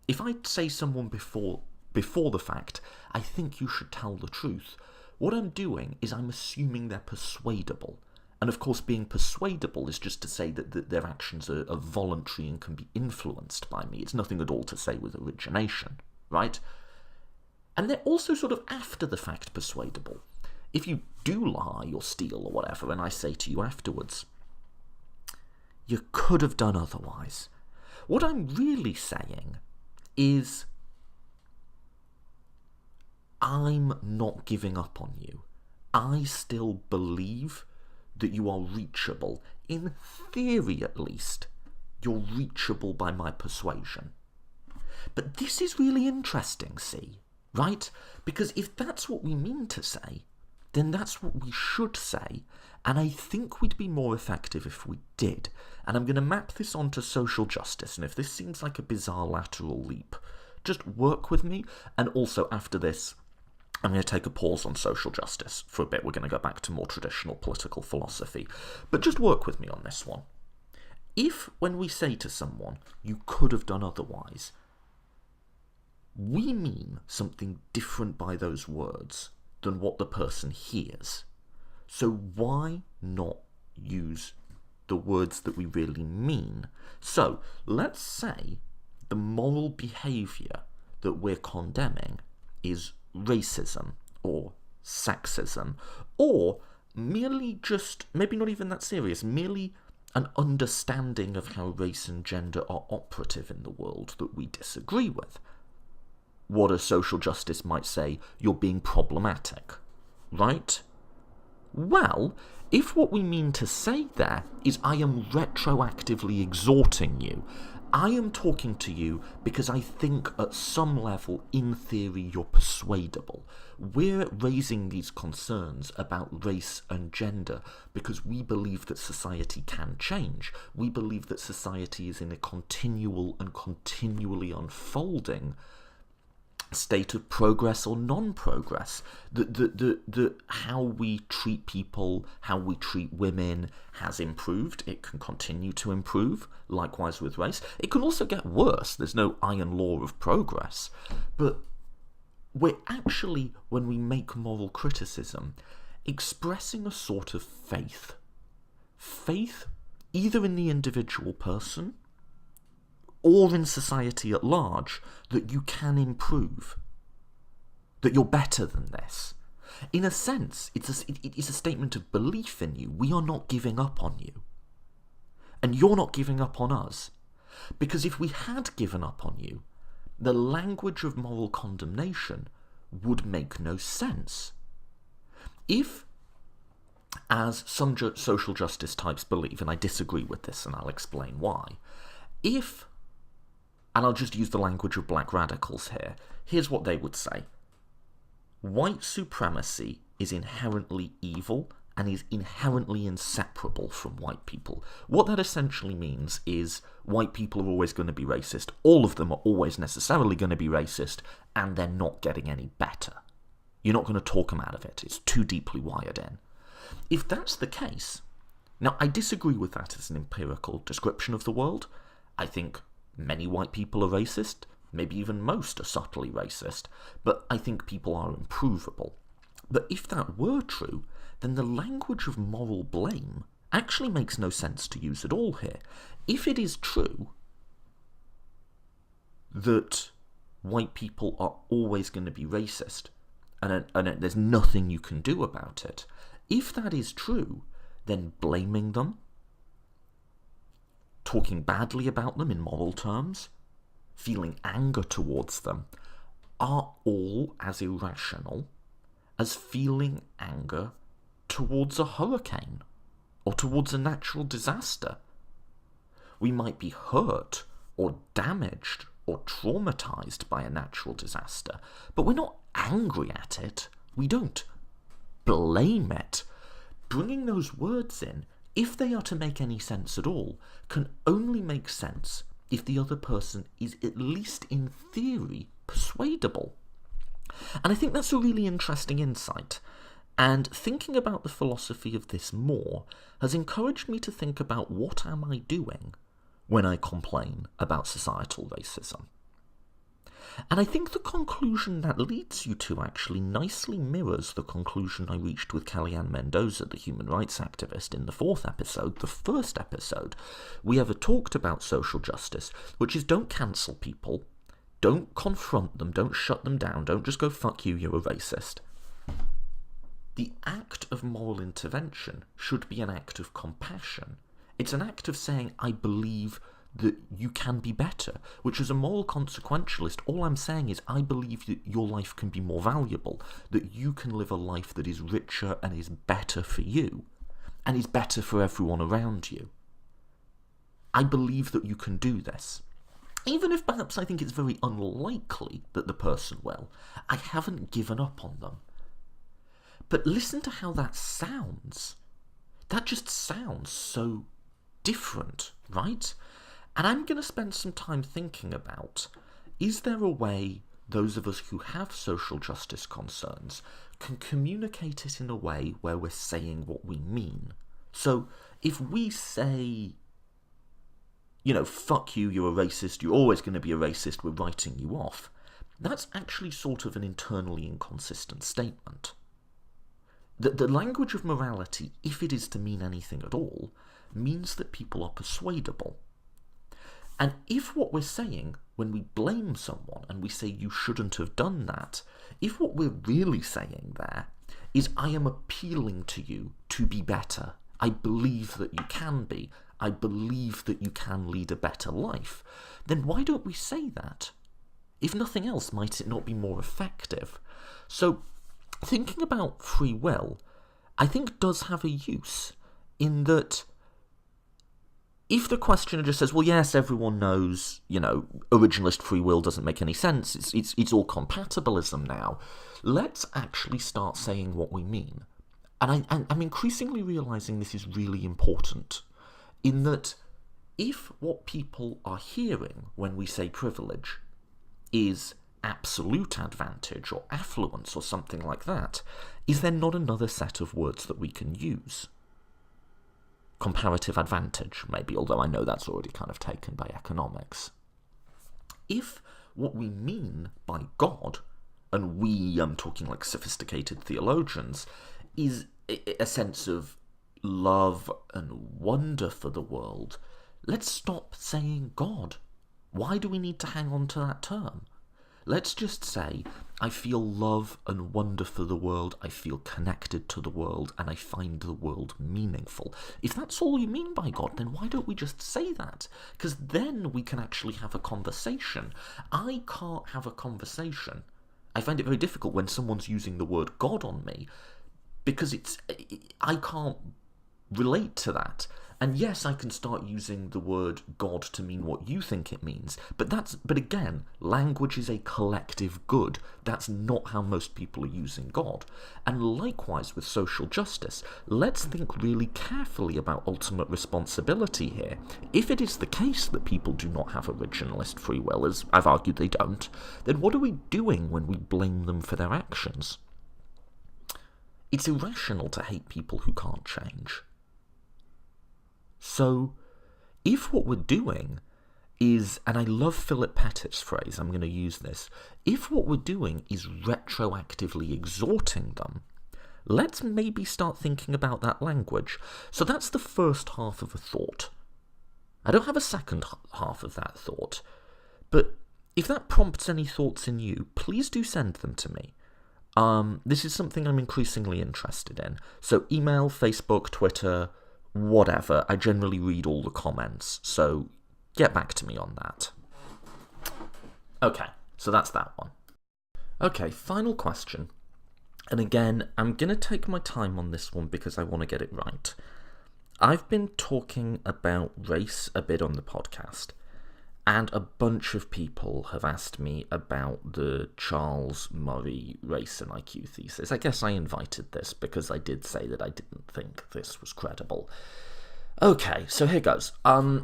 If I say someone before the fact, I think you should tell the truth, what I'm doing is I'm assuming they're persuadable. And of course, being persuadable is just to say that their actions are voluntary and can be influenced by me. It's nothing at all to say with origination, right? And they're also sort of after the fact persuadable. If you do lie or steal or whatever, and I say to you afterwards, you could have done otherwise, what I'm really saying is I'm not giving up on you. I still believe that you are reachable. In theory, at least, you're reachable by my persuasion. But this is really interesting, see, right? Because if that's what we mean to say, then that's what we should say, and I think we'd be more effective if we did. And I'm going to map this onto social justice, and if this seems like a bizarre lateral leap, just work with me. And also after this, I'm going to take a pause on social justice for a bit. We're going to go back to more traditional political philosophy. But just work with me on this one. If, when we say to someone, you could have done otherwise, we mean something different by those words than what the person hears, so why not use the words that we really mean? So let's say the moral behaviour that we're condemning is racism or sexism, or merely just, maybe not even that serious, merely an understanding of how race and gender are operative in the world that we disagree with. What a social justice might say, you're being problematic, right? Well, if what we mean to say there is I am retroactively exhorting you, I am talking to you because I think at some level, in theory, you're persuadable. We're raising these concerns about race and gender because we believe that society can change. We believe that society is in a continual and continually unfolding state of progress or non-progress. The how we treat people, how we treat women has improved. It can continue to improve. Likewise with race. It can also get worse. There's no iron law of progress. But we're actually, when we make moral criticism, expressing a sort of faith. Faith either in the individual person or in society at large, that you can improve, that you're better than this. In a sense, it is a statement of belief in you. We are not giving up on you. And you're not giving up on us. Because if we had given up on you, the language of moral condemnation would make no sense. If, as some social justice types believe, and I disagree with this and I'll explain why, if, and I'll just use the language of black radicals here, here's what they would say. White supremacy is inherently evil and is inherently inseparable from white people. What that essentially means is white people are always going to be racist, all of them are always necessarily going to be racist, and they're not getting any better. You're not going to talk them out of it. It's too deeply wired in. If that's the case, now I disagree with that as an empirical description of the world. I think many white people are racist, maybe even most are subtly racist, but I think people are improvable. But if that were true, then the language of moral blame actually makes no sense to use at all here. If it is true that white people are always going to be racist, and there's nothing you can do about it, if that is true, then blaming them, talking badly about them in moral terms, feeling anger towards them, are all as irrational as feeling anger towards a hurricane or towards a natural disaster. We might be hurt or damaged or traumatized by a natural disaster, but we're not angry at it. We don't blame it. Bringing those words in, if they are to make any sense at all, can only make sense if the other person is at least in theory persuadable. And I think that's a really interesting insight. And thinking about the philosophy of this more has encouraged me to think about what am I doing when I complain about societal racism. And I think the conclusion that leads you to actually nicely mirrors the conclusion I reached with Kellyanne Mendoza, the human rights activist, in the 4th episode, the first episode we ever talked about social justice, which is don't cancel people, don't confront them, don't shut them down, don't just go fuck you, you're a racist. The act of moral intervention should be an act of compassion. It's an act of saying, I believe that you can be better, which as a moral consequentialist, all I'm saying is I believe that your life can be more valuable, that you can live a life that is richer and is better for you, and is better for everyone around you. I believe that you can do this. Even if perhaps I think it's very unlikely that the person will, I haven't given up on them. But listen to how that sounds. That just sounds so different, right? And I'm going to spend some time thinking about, is there a way those of us who have social justice concerns can communicate it in a way where we're saying what we mean? So if we say, you know, fuck you, you're a racist, you're always going to be a racist, we're writing you off, that's actually sort of an internally inconsistent statement. The language of morality, if it is to mean anything at all, means that people are persuadable. And if what we're saying, when we blame someone and we say you shouldn't have done that, if what we're really saying there is I am appealing to you to be better, I believe that you can be, I believe that you can lead a better life, then why don't we say that? If nothing else, might it not be more effective? So, thinking about free will, I think does have a use in that, if the questioner just says, well, yes, everyone knows, originalist free will doesn't make any sense, it's all compatibilism now, let's actually start saying what we mean. And I'm increasingly realising this is really important, in that if what people are hearing when we say privilege is absolute advantage or affluence or something like that, is there not another set of words that we can use? Comparative advantage, maybe, although I know that's already kind of taken by economics. If what we mean by God, and we, I'm talking like sophisticated theologians, is a sense of love and wonder for the world, let's stop saying God. Why do we need to hang on to that term? Let's just say, I feel love and wonder for the world, I feel connected to the world, and I find the world meaningful. If that's all you mean by God, then why don't we just say that? Because then we can actually have a conversation. I can't have a conversation. I find it very difficult when someone's using the word God on me, because I can't relate to that. And yes, I can start using the word God to mean what you think it means, but again, language is a collective good. That's not how most people are using God. And likewise with social justice, let's think really carefully about ultimate responsibility here. If it is the case that people do not have originalist free will, as I've argued they don't, then what are we doing when we blame them for their actions? It's irrational to hate people who can't change. So, if what we're doing is, and I love Philip Pettit's phrase, I'm going to use this, if what we're doing is retroactively exhorting them, let's maybe start thinking about that language. So that's the first half of a thought. I don't have a second half of that thought, but if that prompts any thoughts in you, please do send them to me. This is something I'm increasingly interested in. So email, Facebook, Twitter, whatever. I generally read all the comments, so get back to me on that. Okay, so that's that one. Okay, final question. And again, I'm going to take my time on this one because I want to get it right. I've been talking about race a bit on the podcast, and a bunch of people have asked me about the Charles Murray race and IQ thesis. I guess I invited this because I did say that I didn't think this was credible. Okay, so here goes. I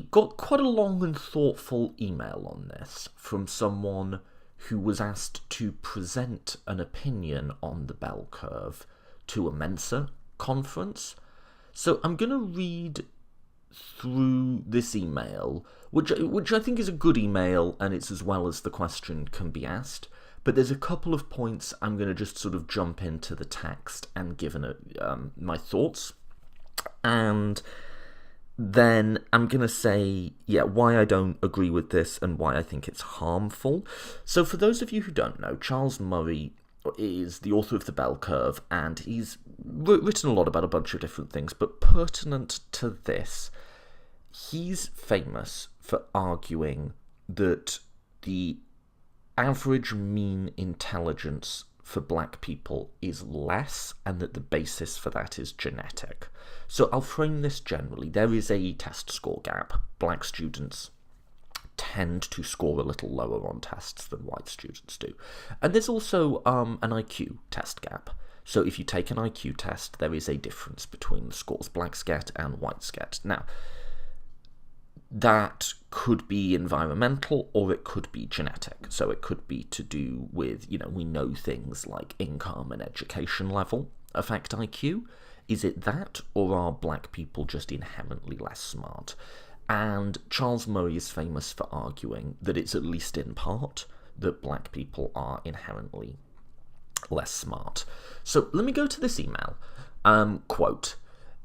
got quite a long and thoughtful email on this from someone who was asked to present an opinion on the bell curve to a Mensa conference. So I'm going to read through this email, which I think is a good email, and it's as well as the question can be asked, but there's a couple of points I'm going to just sort of jump into the text and give my thoughts, and then I'm going to say, why I don't agree with this and why I think it's harmful. So for those of you who don't know, Charles Murray is the author of The Bell Curve, and he's written a lot about a bunch of different things, but pertinent to this, he's famous for arguing that the average mean intelligence for black people is less, and that the basis for that is genetic. So I'll frame this generally. There is a test score gap. Black students tend to score a little lower on tests than white students do. And there's also an IQ test gap. So if you take an IQ test, there is a difference between the scores blacks get and whites get. Now, that could be environmental or it could be genetic. So it could be to do with, we know things like income and education level affect IQ. Is it that, or are black people just inherently less smart? And Charles Murray is famous for arguing that it's at least in part that black people are inherently less smart. So let me go to this email. Quote,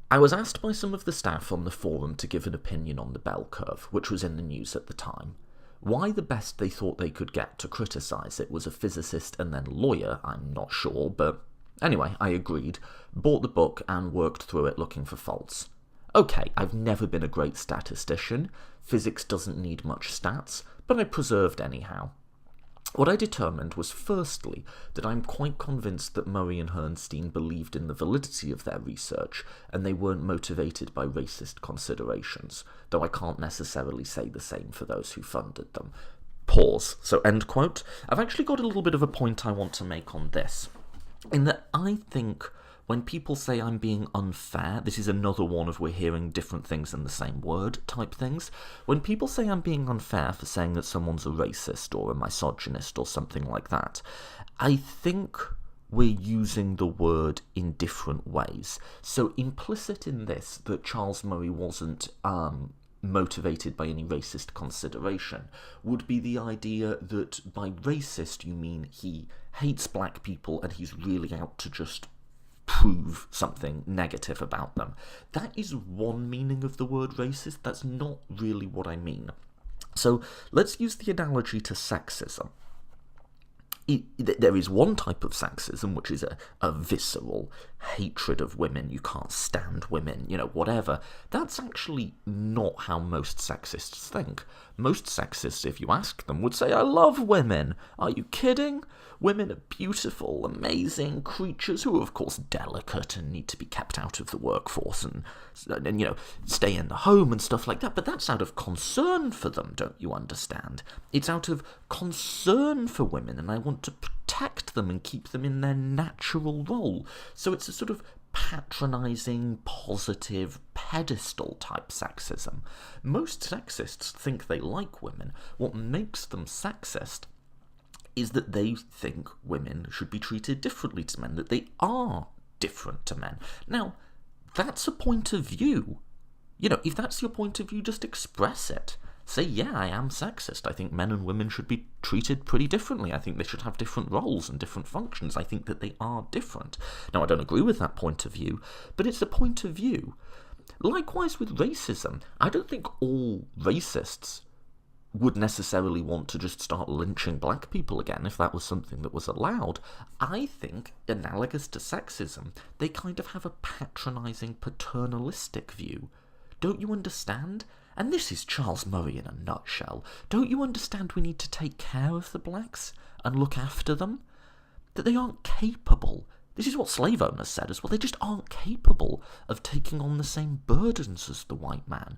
I was asked by some of the staff on the forum to give an opinion on the bell curve, which was in the news at the time. Why the best they thought they could get to criticise it was a physicist and then lawyer, I'm not sure, but anyway, I agreed, bought the book and worked through it looking for faults. Okay, I've never been a great statistician. Physics doesn't need much stats, but I preserved anyhow. What I determined was, firstly, that I'm quite convinced that Murray and Herrnstein believed in the validity of their research, and they weren't motivated by racist considerations, though I can't necessarily say the same for those who funded them. Pause. So, end quote. I've actually got a little bit of a point I want to make on this, in that I think when people say I'm being unfair, this is another one of we're hearing different things in the same word type things. When people say I'm being unfair for saying that someone's a racist or a misogynist or something like that, I think we're using the word in different ways. So implicit in this that Charles Murray wasn't motivated by any racist consideration would be the idea that by racist you mean he hates black people and he's really out to just prove something negative about them. That is one meaning of the word racist. That's not really what I mean. So let's use the analogy to sexism. There is one type of sexism, which is a visceral hatred of women. You can't stand women, whatever. That's actually not how most sexists think. Most sexists, if you ask them, would say, I love women. Are you kidding? Women are beautiful, amazing creatures who are, of course, delicate and need to be kept out of the workforce and stay in the home and stuff like that. But that's out of concern for them, don't you understand? It's out of concern for women, and I want to protect them and keep them in their natural role. So it's a sort of patronising, positive, pedestal type sexism. Most sexists think they like women. What makes them sexist is that they think women should be treated differently to men, that they are different to men. Now, that's a point of view. If that's your point of view, just express it. Say, yeah, I am sexist. I think men and women should be treated pretty differently. I think they should have different roles and different functions. I think that they are different. Now, I don't agree with that point of view, but it's a point of view. Likewise with racism. I don't think all racists would necessarily want to just start lynching black people again if that was something that was allowed. I think, analogous to sexism, they kind of have a patronising, paternalistic view. Don't you understand? And this is Charles Murray in a nutshell. Don't you understand we need to take care of the blacks and look after them? That they aren't capable. This is what slave owners said as well. They just aren't capable of taking on the same burdens as the white man.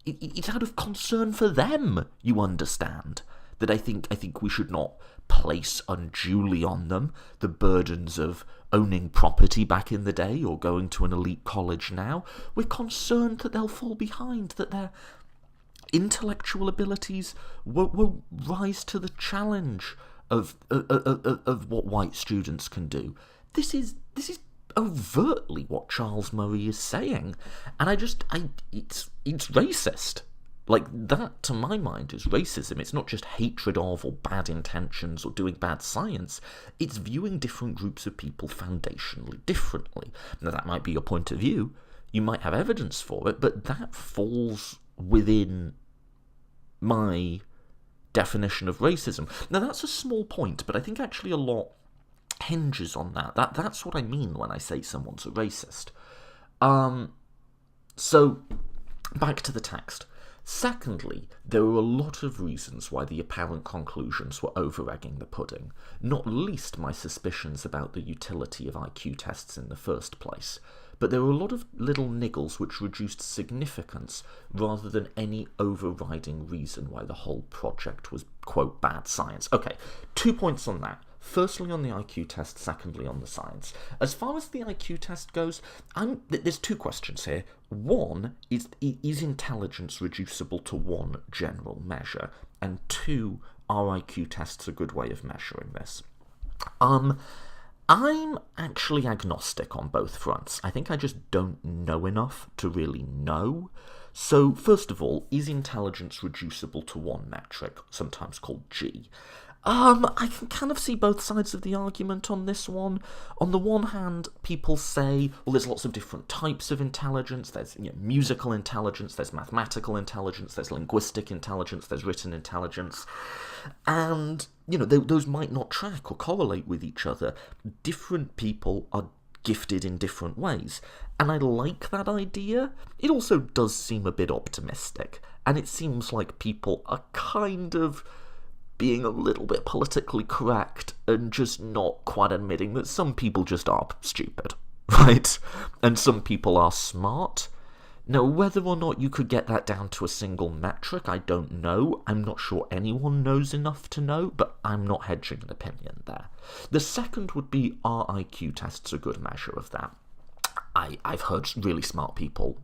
It's out of concern for them, you understand, that I think we should not place unduly on them the burdens of owning property back in the day or going to an elite college now. We're concerned that they'll fall behind, that their intellectual abilities won't rise to the challenge of what white students can do. This is overtly what Charles Murray is saying, and it's racist. Like, that, to my mind, is racism. It's not just hatred of or bad intentions or doing bad science. It's viewing different groups of people foundationally differently. Now, that might be your point of view. You might have evidence for it, but that falls within my definition of racism. Now, that's a small point, but I think actually a lot hinges on that. That's what I mean when I say someone's a racist. So, back to the text. Secondly, there are a lot of reasons why the apparent conclusions were over-egging the pudding, not least my suspicions about the utility of IQ tests in the first place. But there were a lot of little niggles which reduced significance rather than any overriding reason why the whole project was, quote, bad science. Okay, 2 points on that. Firstly on the IQ test, secondly on the science. As far as the IQ test goes, there's 2 questions here. One, is intelligence reducible to one general measure? And 2, are IQ tests a good way of measuring this? I'm actually agnostic on both fronts. I think I just don't know enough to really know. So, first of all, is intelligence reducible to one metric, sometimes called G? I can kind of see both sides of the argument on this one. On the one hand, people say, well, there's lots of different types of intelligence. There's musical intelligence, there's mathematical intelligence, there's linguistic intelligence, there's written intelligence. And, those might not track or correlate with each other. Different people are gifted in different ways. And I like that idea. It also does seem a bit optimistic. And it seems like people are kind of being a little bit politically correct and just not quite admitting that some people just are stupid, right? And some people are smart. Now, whether or not you could get that down to a single metric, I don't know. I'm not sure anyone knows enough to know, but I'm not hedging an opinion there. The second would be, are IQ tests a good measure of that? I've heard really smart people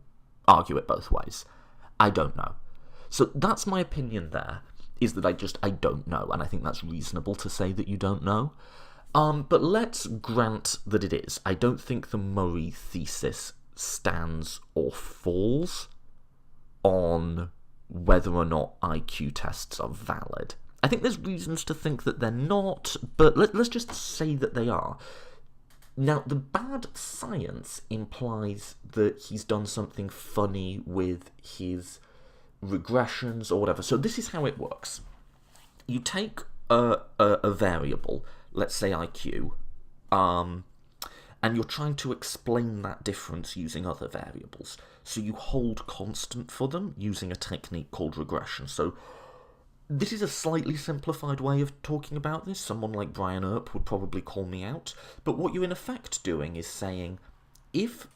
argue it both ways. I don't know. So that's my opinion there, is that I don't know, and I think that's reasonable to say that you don't know. But let's grant that it is. I don't think the Murray thesis stands or falls on whether or not IQ tests are valid. I think there's reasons to think that they're not, but let's just say that they are. Now, the bad science implies that he's done something funny with his regressions or whatever. So this is how it works. You take a variable, let's say IQ, and you're trying to explain that difference using other variables. So you hold constant for them using a technique called regression. So this is a slightly simplified way of talking about this. Someone like Brian Earp would probably call me out. But what you're in effect doing is saying, if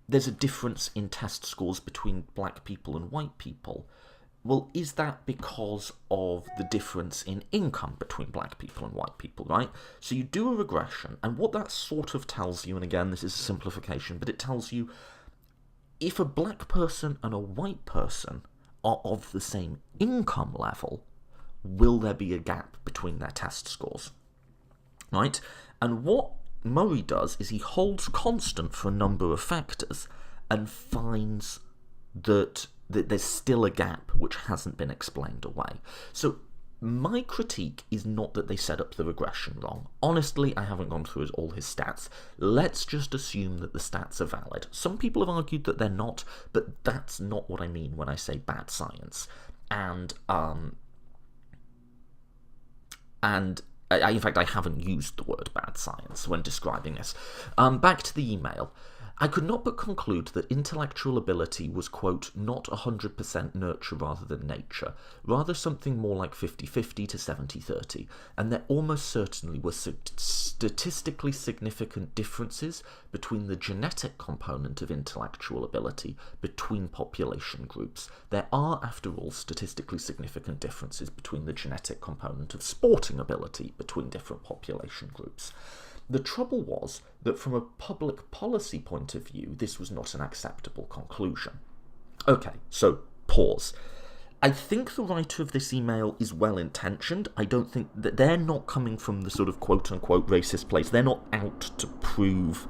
there's a difference in test scores between black people and white people, well, is that because of the difference in income between black people and white people, right? So you do a regression, and what that sort of tells you, and again, this is a simplification, but it tells you if a black person and a white person are of the same income level, will there be a gap between their test scores, right? And what Murray does is he holds constant for a number of factors and finds that there's still a gap which hasn't been explained away. So my critique is not that they set up the regression wrong. Honestly, I haven't gone through all his stats. Let's just assume that the stats are valid. Some people have argued that they're not, but that's not what I mean when I say bad science. And in fact, I haven't used the word bad science when describing this. Back to the email. I could not but conclude that intellectual ability was, quote, not 100% nurture rather than nature, rather something more like 50-50 to 70-30, and there almost certainly were statistically significant differences between the genetic component of intellectual ability between population groups. There are, after all, statistically significant differences between the genetic component of sporting ability between different population groups. The trouble was that from a public policy point of view, this was not an acceptable conclusion. Okay, so pause. I think the writer of this email is well-intentioned. I don't think that they're not coming from the sort of quote-unquote racist place. They're not out to prove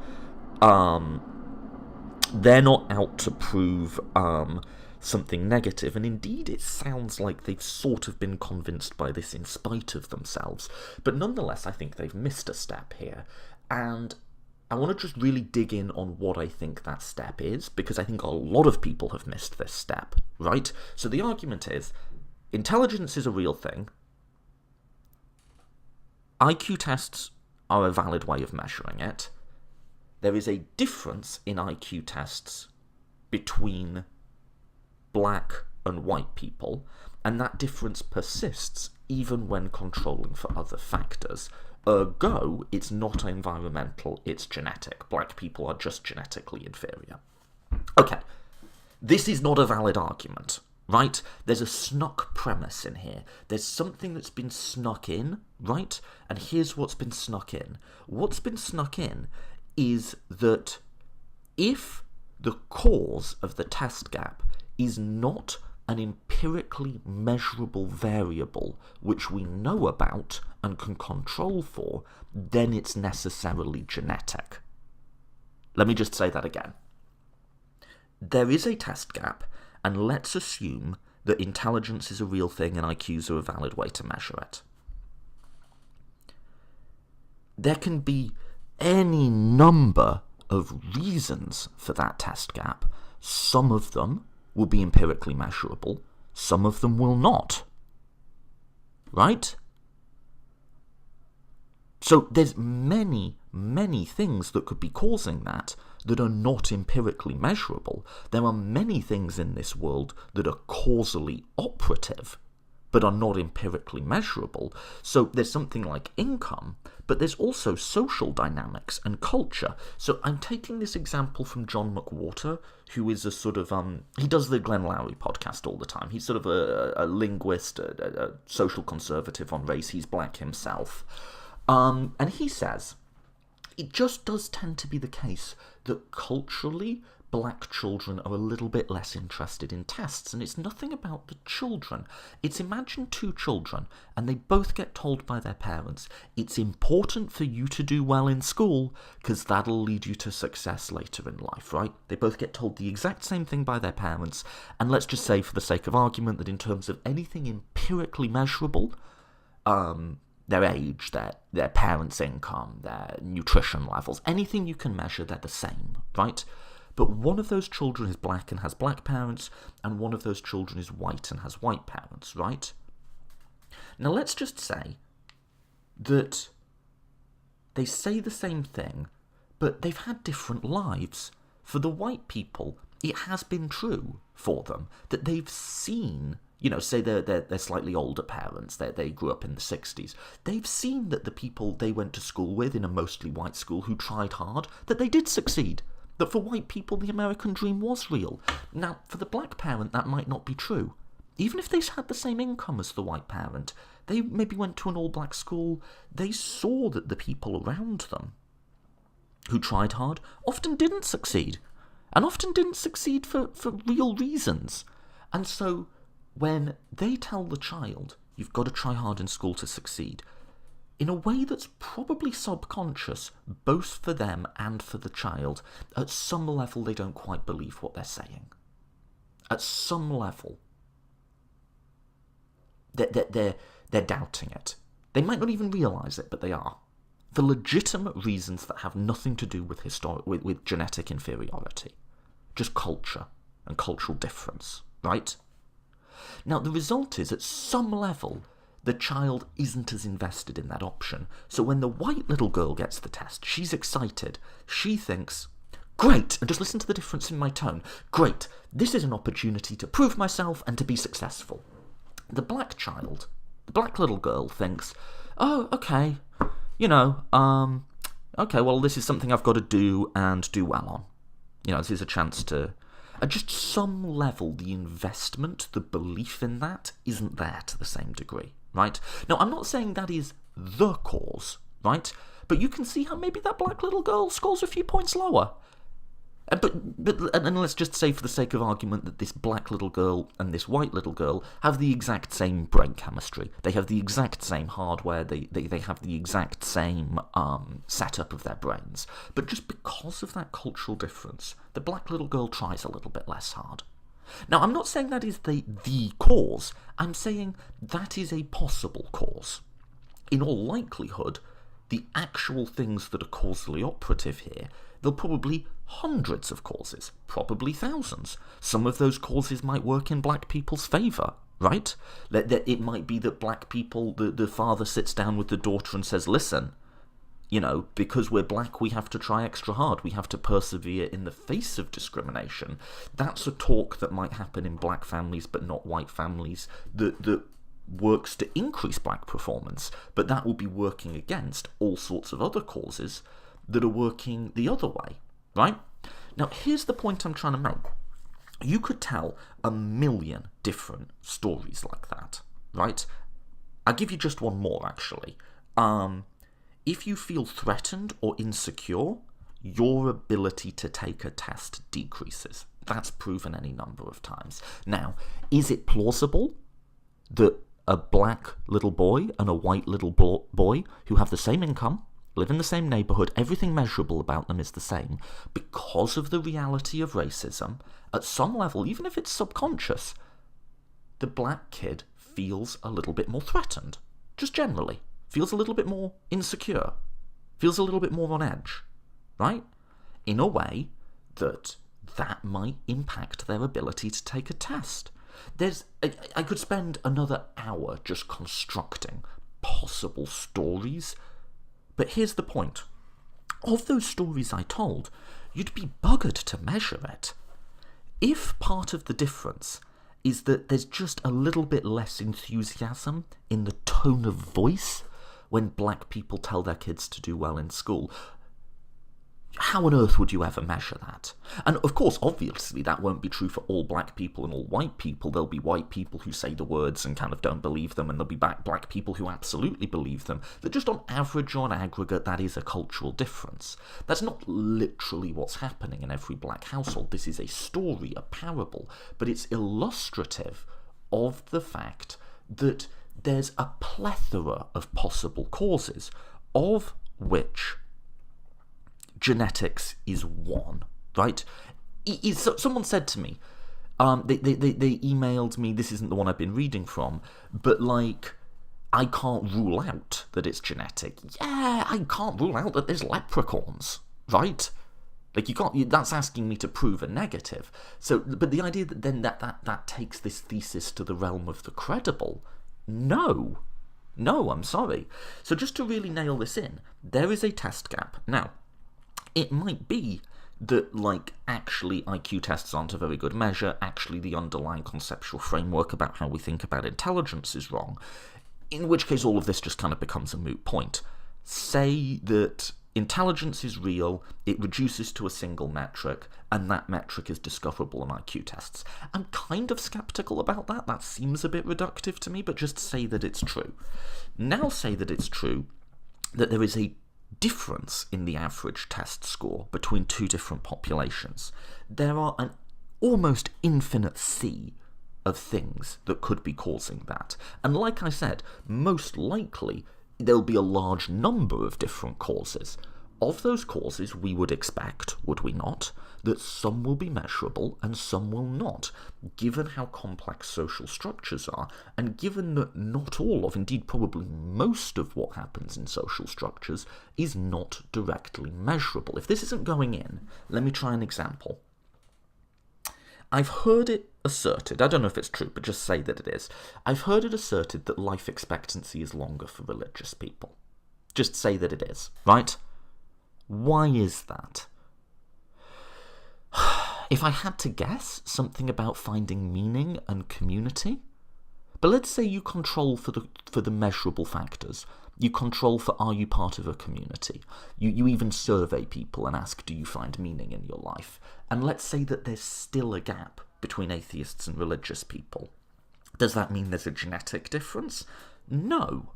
something negative, and indeed it sounds like they've sort of been convinced by this in spite of themselves. But nonetheless, I think they've missed a step here, and I want to just really dig in on what I think that step is, because I think a lot of people have missed this step, right? So the argument is, intelligence is a real thing. IQ tests are a valid way of measuring it. There is a difference in IQ tests between black and white people, and that difference persists even when controlling for other factors. Ergo, it's not environmental, it's genetic. Black people are just genetically inferior. Okay, this is not a valid argument, right? There's a snuck premise in here. There's something that's been snuck in, right? And here's what's been snuck in. What's been snuck in is that if the cause of the test gap is not an empirically measurable variable which we know about and can control for, then it's necessarily genetic. Let me just say that again. There is a test gap, and let's assume that intelligence is a real thing and IQs are a valid way to measure it. There can be any number of reasons for that test gap. Some of them will be empirically measurable, some of them will not. Right? So there's many things that could be causing that are not empirically measurable. There are many things in this world that are causally operative, but are not empirically measurable. So there's something like income, but there's also social dynamics and culture. So I'm taking this example from John McWhorter, who is a sort of, he does the Glenn Lowry podcast all the time. He's sort of a linguist, a social conservative on race. He's black himself. And he says, it just does tend to be the case that culturally, black children are a little bit less interested in tests, and it's nothing about the children. It's imagine two children, and they both get told by their parents, it's important for you to do well in school, because that'll lead you to success later in life, right? They both get told the exact same thing by their parents, and let's just say, for the sake of argument, that in terms of anything empirically measurable, their age, their parents' income, their nutrition levels, anything you can measure, they're the same, right? But one of those children is black and has black parents, and one of those children is white and has white parents, right? Now let's just say that they say the same thing, but they've had different lives. For the white people, it has been true for them that they've seen, say they're slightly older parents, they grew up in the 60s. They've seen that the people they went to school with in a mostly white school who tried hard, that they did succeed. That for white people, the American dream was real. Now, for the black parent, that might not be true. Even if they had the same income as the white parent, they maybe went to an all-black school, they saw that the people around them who tried hard often didn't succeed. And often didn't succeed for real reasons. And so, when they tell the child, you've got to try hard in school to succeed, in a way that's probably subconscious, both for them and for the child, at some level they don't quite believe what they're saying. At some level, they're doubting it. They might not even realise it, but they are. For legitimate reasons that have nothing to do with with genetic inferiority. Just culture and cultural difference, right? Now, the result is, at some level, the child isn't as invested in that option. So when the white little girl gets the test, she's excited. She thinks, great, and just listen to the difference in my tone. Great, this is an opportunity to prove myself and to be successful. The black child, the black little girl thinks, oh, okay, okay, well, this is something I've got to do and do well on. This is a chance to... At just some level, the investment, the belief in that, isn't there to the same degree, right? Now, I'm not saying that is the cause, right? But you can see how maybe that black little girl scores a few points lower. And let's just say, for the sake of argument, that this black little girl and this white little girl have the exact same brain chemistry. They have the exact same hardware. They have the exact same setup of their brains. But just because of that cultural difference, the black little girl tries a little bit less hard. Now, I'm not saying that is the cause. I'm saying that is a possible cause. In all likelihood, the actual things that are causally operative here, there'll probably hundreds of causes, probably thousands. Some of those causes might work in black people's favour, right? It might be that black people, the father sits down with the daughter and says, listen, because we're black, we have to try extra hard. We have to persevere in the face of discrimination. That's a talk that might happen in black families but not white families that works to increase black performance, but that will be working against all sorts of other causes that are working the other way, right? Now, here's the point I'm trying to make. You could tell a million different stories like that, right? I'll give you just one more, actually. If you feel threatened or insecure, your ability to take a test decreases. That's proven any number of times. Now, is it plausible that a black little boy and a white little boy who have the same income, live in the same neighbourhood, everything measurable about them is the same, because of the reality of racism, at some level, even if it's subconscious, the black kid feels a little bit more threatened, just generally, feels a little bit more insecure, feels a little bit more on edge, right? In a way that might impact their ability to take a test. I could spend another hour just constructing possible stories. But here's the point. Of those stories I told, you'd be buggered to measure it. If part of the difference is that there's just a little bit less enthusiasm in the tone of voice when black people tell their kids to do well in school. How on earth would you ever measure that? And of course, obviously, that won't be true for all black people and all white people. There'll be white people who say the words and kind of don't believe them, and there'll be black people who absolutely believe them. That just on average or on aggregate, that is a cultural difference. That's not literally what's happening in every black household. This is a story, a parable, but it's illustrative of the fact that there's a plethora of possible causes, of which genetics is one, right? Someone said to me, they emailed me, this isn't the one I've been reading from, but like, I can't rule out that it's genetic. Yeah, I can't rule out that there's leprechauns, right? Like, you can't, that's asking me to prove a negative. So, but the idea that then that takes this thesis to the realm of the credible, no, I'm sorry. So just to really nail this in, there is a test gap. Now, it might be that, like, actually IQ tests aren't a very good measure, actually the underlying conceptual framework about how we think about intelligence is wrong, in which case all of this just kind of becomes a moot point. Say that intelligence is real, it reduces to a single metric, and that metric is discoverable in IQ tests. I'm kind of skeptical about that. That seems a bit reductive to me, but just say that it's true. Now say that it's true that there is a difference in the average test score between two different populations. There are an almost infinite sea of things that could be causing that. And like I said, most likely there'll be a large number of different causes. Of those causes, we would expect, would we not, that some will be measurable and some will not, given how complex social structures are, and given that not all of, indeed probably most of what happens in social structures is not directly measurable. If this isn't going in, let me try an example. I've heard it asserted, I don't know if it's true, but just say that it is. I've heard it asserted that life expectancy is longer for religious people. Just say that it is, right? Why is that? If I had to guess, something about finding meaning and community. But let's say you control for the measurable factors. You control for, are you part of a community? You even survey people and ask, do you find meaning in your life? And let's say that there's still a gap between atheists and religious people. Does that mean there's a genetic difference? No,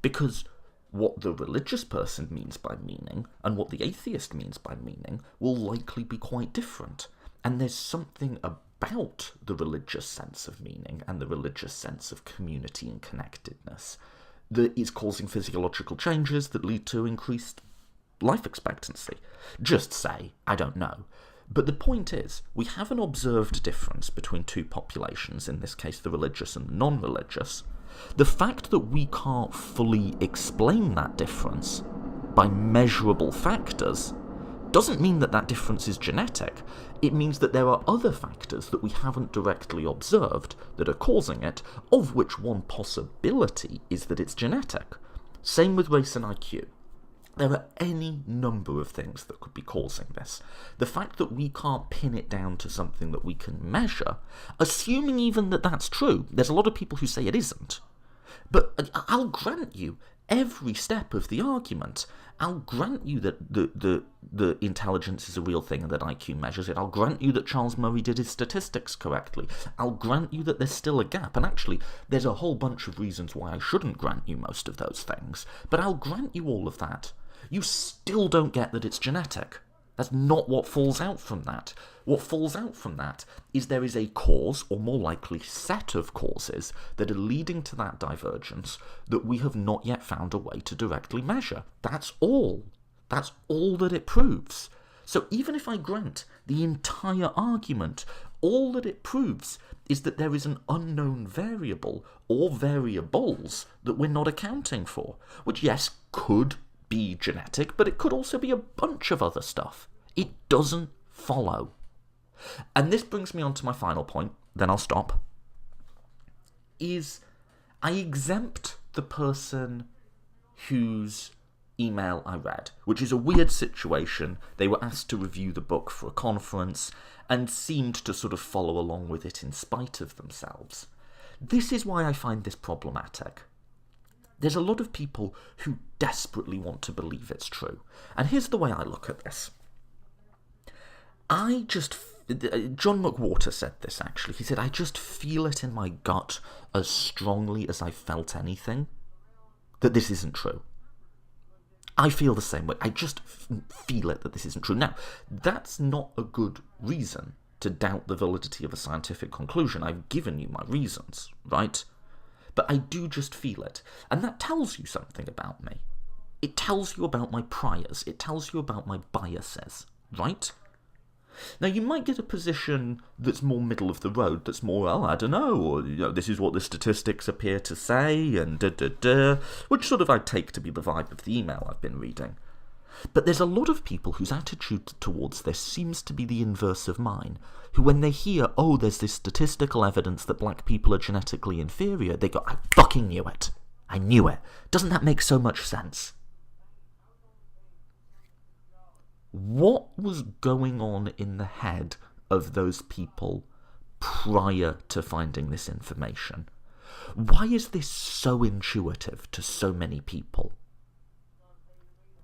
because what the religious person means by meaning and what the atheist means by meaning will likely be quite different. And there's something about the religious sense of meaning and the religious sense of community and connectedness that is causing physiological changes that lead to increased life expectancy. Just say, I don't know. But the point is, we have an observed difference between two populations, in this case the religious and the non-religious. The fact that we can't fully explain that difference by measurable factors doesn't mean that that difference is genetic. It means that there are other factors that we haven't directly observed that are causing it, of which one possibility is that it's genetic. Same with race and IQ. There are any number of things that could be causing this. The fact that we can't pin it down to something that we can measure, assuming even that that's true, there's a lot of people who say it isn't. But I'll grant you every step of the argument. I'll grant you that the intelligence is a real thing and that IQ measures it. I'll grant you that Charles Murray did his statistics correctly. I'll grant you that there's still a gap. And actually, there's a whole bunch of reasons why I shouldn't grant you most of those things. But I'll grant you all of that. You still don't get that it's genetic. That's not what falls out from that. What falls out from that is there is a cause, or more likely set of causes, that are leading to that divergence that we have not yet found a way to directly measure. That's all. That's all that it proves. So even if I grant the entire argument, all that it proves is that there is an unknown variable, or variables, that we're not accounting for, which, yes, could be genetic, but it could also be a bunch of other stuff. It doesn't follow. And this brings me on to my final point, then I'll stop, is I exempt the person whose email I read, which is a weird situation. They were asked to review the book for a conference and seemed to sort of follow along with it in spite of themselves. This is why I find this problematic. There's a lot of people who desperately want to believe it's true. And here's the way I look at this. John McWhorter said this, actually. He said, I just feel it in my gut as strongly as I felt anything that this isn't true. I feel the same way. I just feel it that this isn't true. Now, that's not a good reason to doubt the validity of a scientific conclusion. I've given you my reasons, right? But I do just feel it. And that tells you something about me. It tells you about my priors. It tells you about my biases, right? Now, you might get a position that's more middle of the road, that's more, well, I don't know, or, this is what the statistics appear to say, and which sort of I take to be the vibe of the email I've been reading. But there's a lot of people whose attitude towards this seems to be the inverse of mine, who when they hear, oh, there's this statistical evidence that black people are genetically inferior, they go, I fucking knew it. I knew it. Doesn't that make so much sense? What was going on in the head of those people prior to finding this information? Why is this so intuitive to so many people?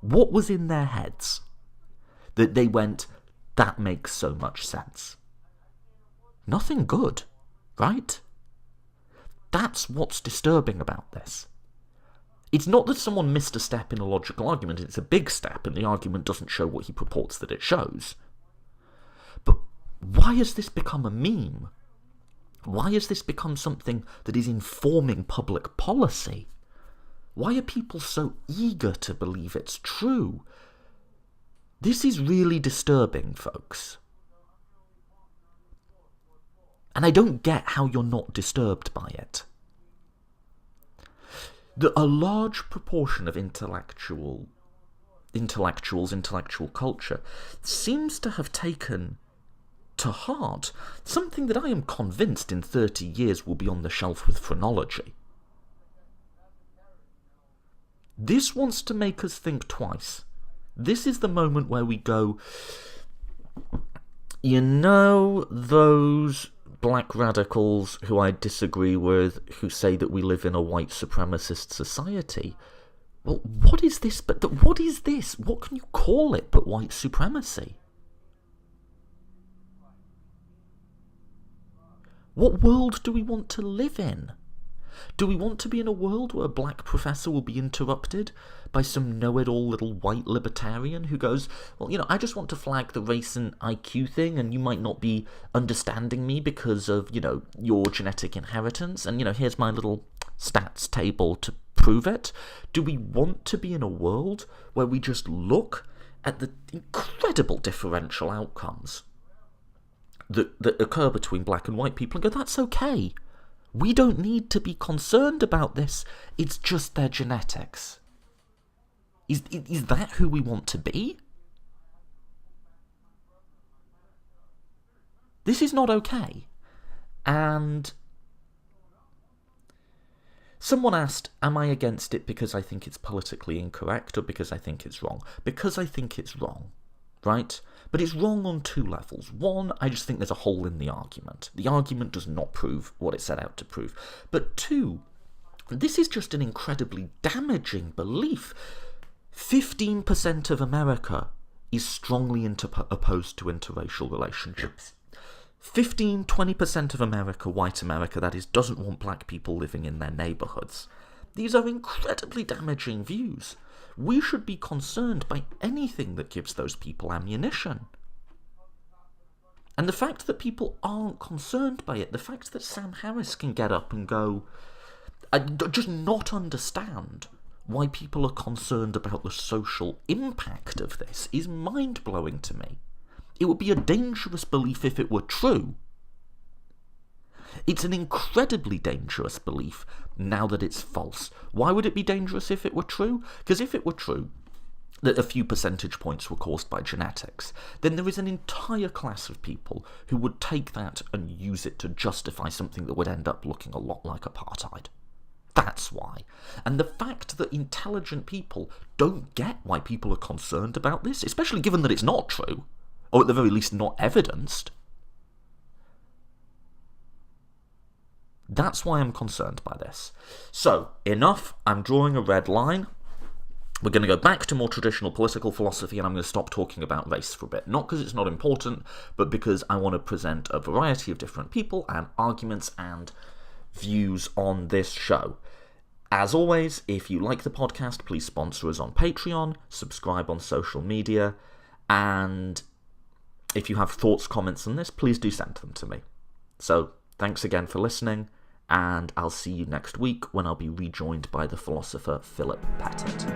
What was in their heads that they went, that makes so much sense? Nothing good, right? That's what's disturbing about this. It's not that someone missed a step in a logical argument, it's a big step, and the argument doesn't show what he purports that it shows. But why has this become a meme? Why has this become something that is informing public policy? Why are people so eager to believe it's true? This is really disturbing, folks. And I don't get how you're not disturbed by it. A large proportion of intellectual culture seems to have taken to heart something that I am convinced in 30 years will be on the shelf with phrenology. This wants to make us think twice. This is the moment where we go, those black radicals who I disagree with, who say that we live in a white supremacist society. Well, what is this? What is this? What can you call it but white supremacy? What world do we want to live in? Do we want to be in a world where a black professor will be interrupted by some know-it-all little white libertarian who goes, well, I just want to flag the race and IQ thing, and you might not be understanding me because of, your genetic inheritance, and, here's my little stats table to prove it? Do we want to be in a world where we just look at the incredible differential outcomes that occur between black and white people and go, that's okay? We don't need to be concerned about this. It's just their genetics. Is that who we want to be? This is not okay. And someone asked, am I against it because I think it's politically incorrect or because I think it's wrong? Because I think it's wrong, right? But it's wrong on two levels. One, I just think there's a hole in the argument. The argument does not prove what it set out to prove. But two, this is just an incredibly damaging belief. 15% of America is strongly opposed to interracial relationships. 20% of America, white America that is, doesn't want black people living in their neighborhoods. These are incredibly damaging views. We should be concerned by anything that gives those people ammunition. And the fact that people aren't concerned by it, the fact that Sam Harris can get up and go, just not understand why people are concerned about the social impact of this is mind-blowing to me. It would be a dangerous belief if it were true. It's an incredibly dangerous belief now that it's false. Why would it be dangerous if it were true? Because if it were true that a few percentage points were caused by genetics, then there is an entire class of people who would take that and use it to justify something that would end up looking a lot like apartheid. That's why. And the fact that intelligent people don't get why people are concerned about this, especially given that it's not true, or at the very least not evidenced, that's why I'm concerned by this. So, enough. I'm drawing a red line. We're going to go back to more traditional political philosophy, and I'm going to stop talking about race for a bit. Not because it's not important, but because I want to present a variety of different people and arguments and views on this show. As always, if you like the podcast, please sponsor us on Patreon, subscribe on social media, and if you have thoughts, comments on this, please do send them to me. So, thanks again for listening, and I'll see you next week when I'll be rejoined by the philosopher Philip Pettit.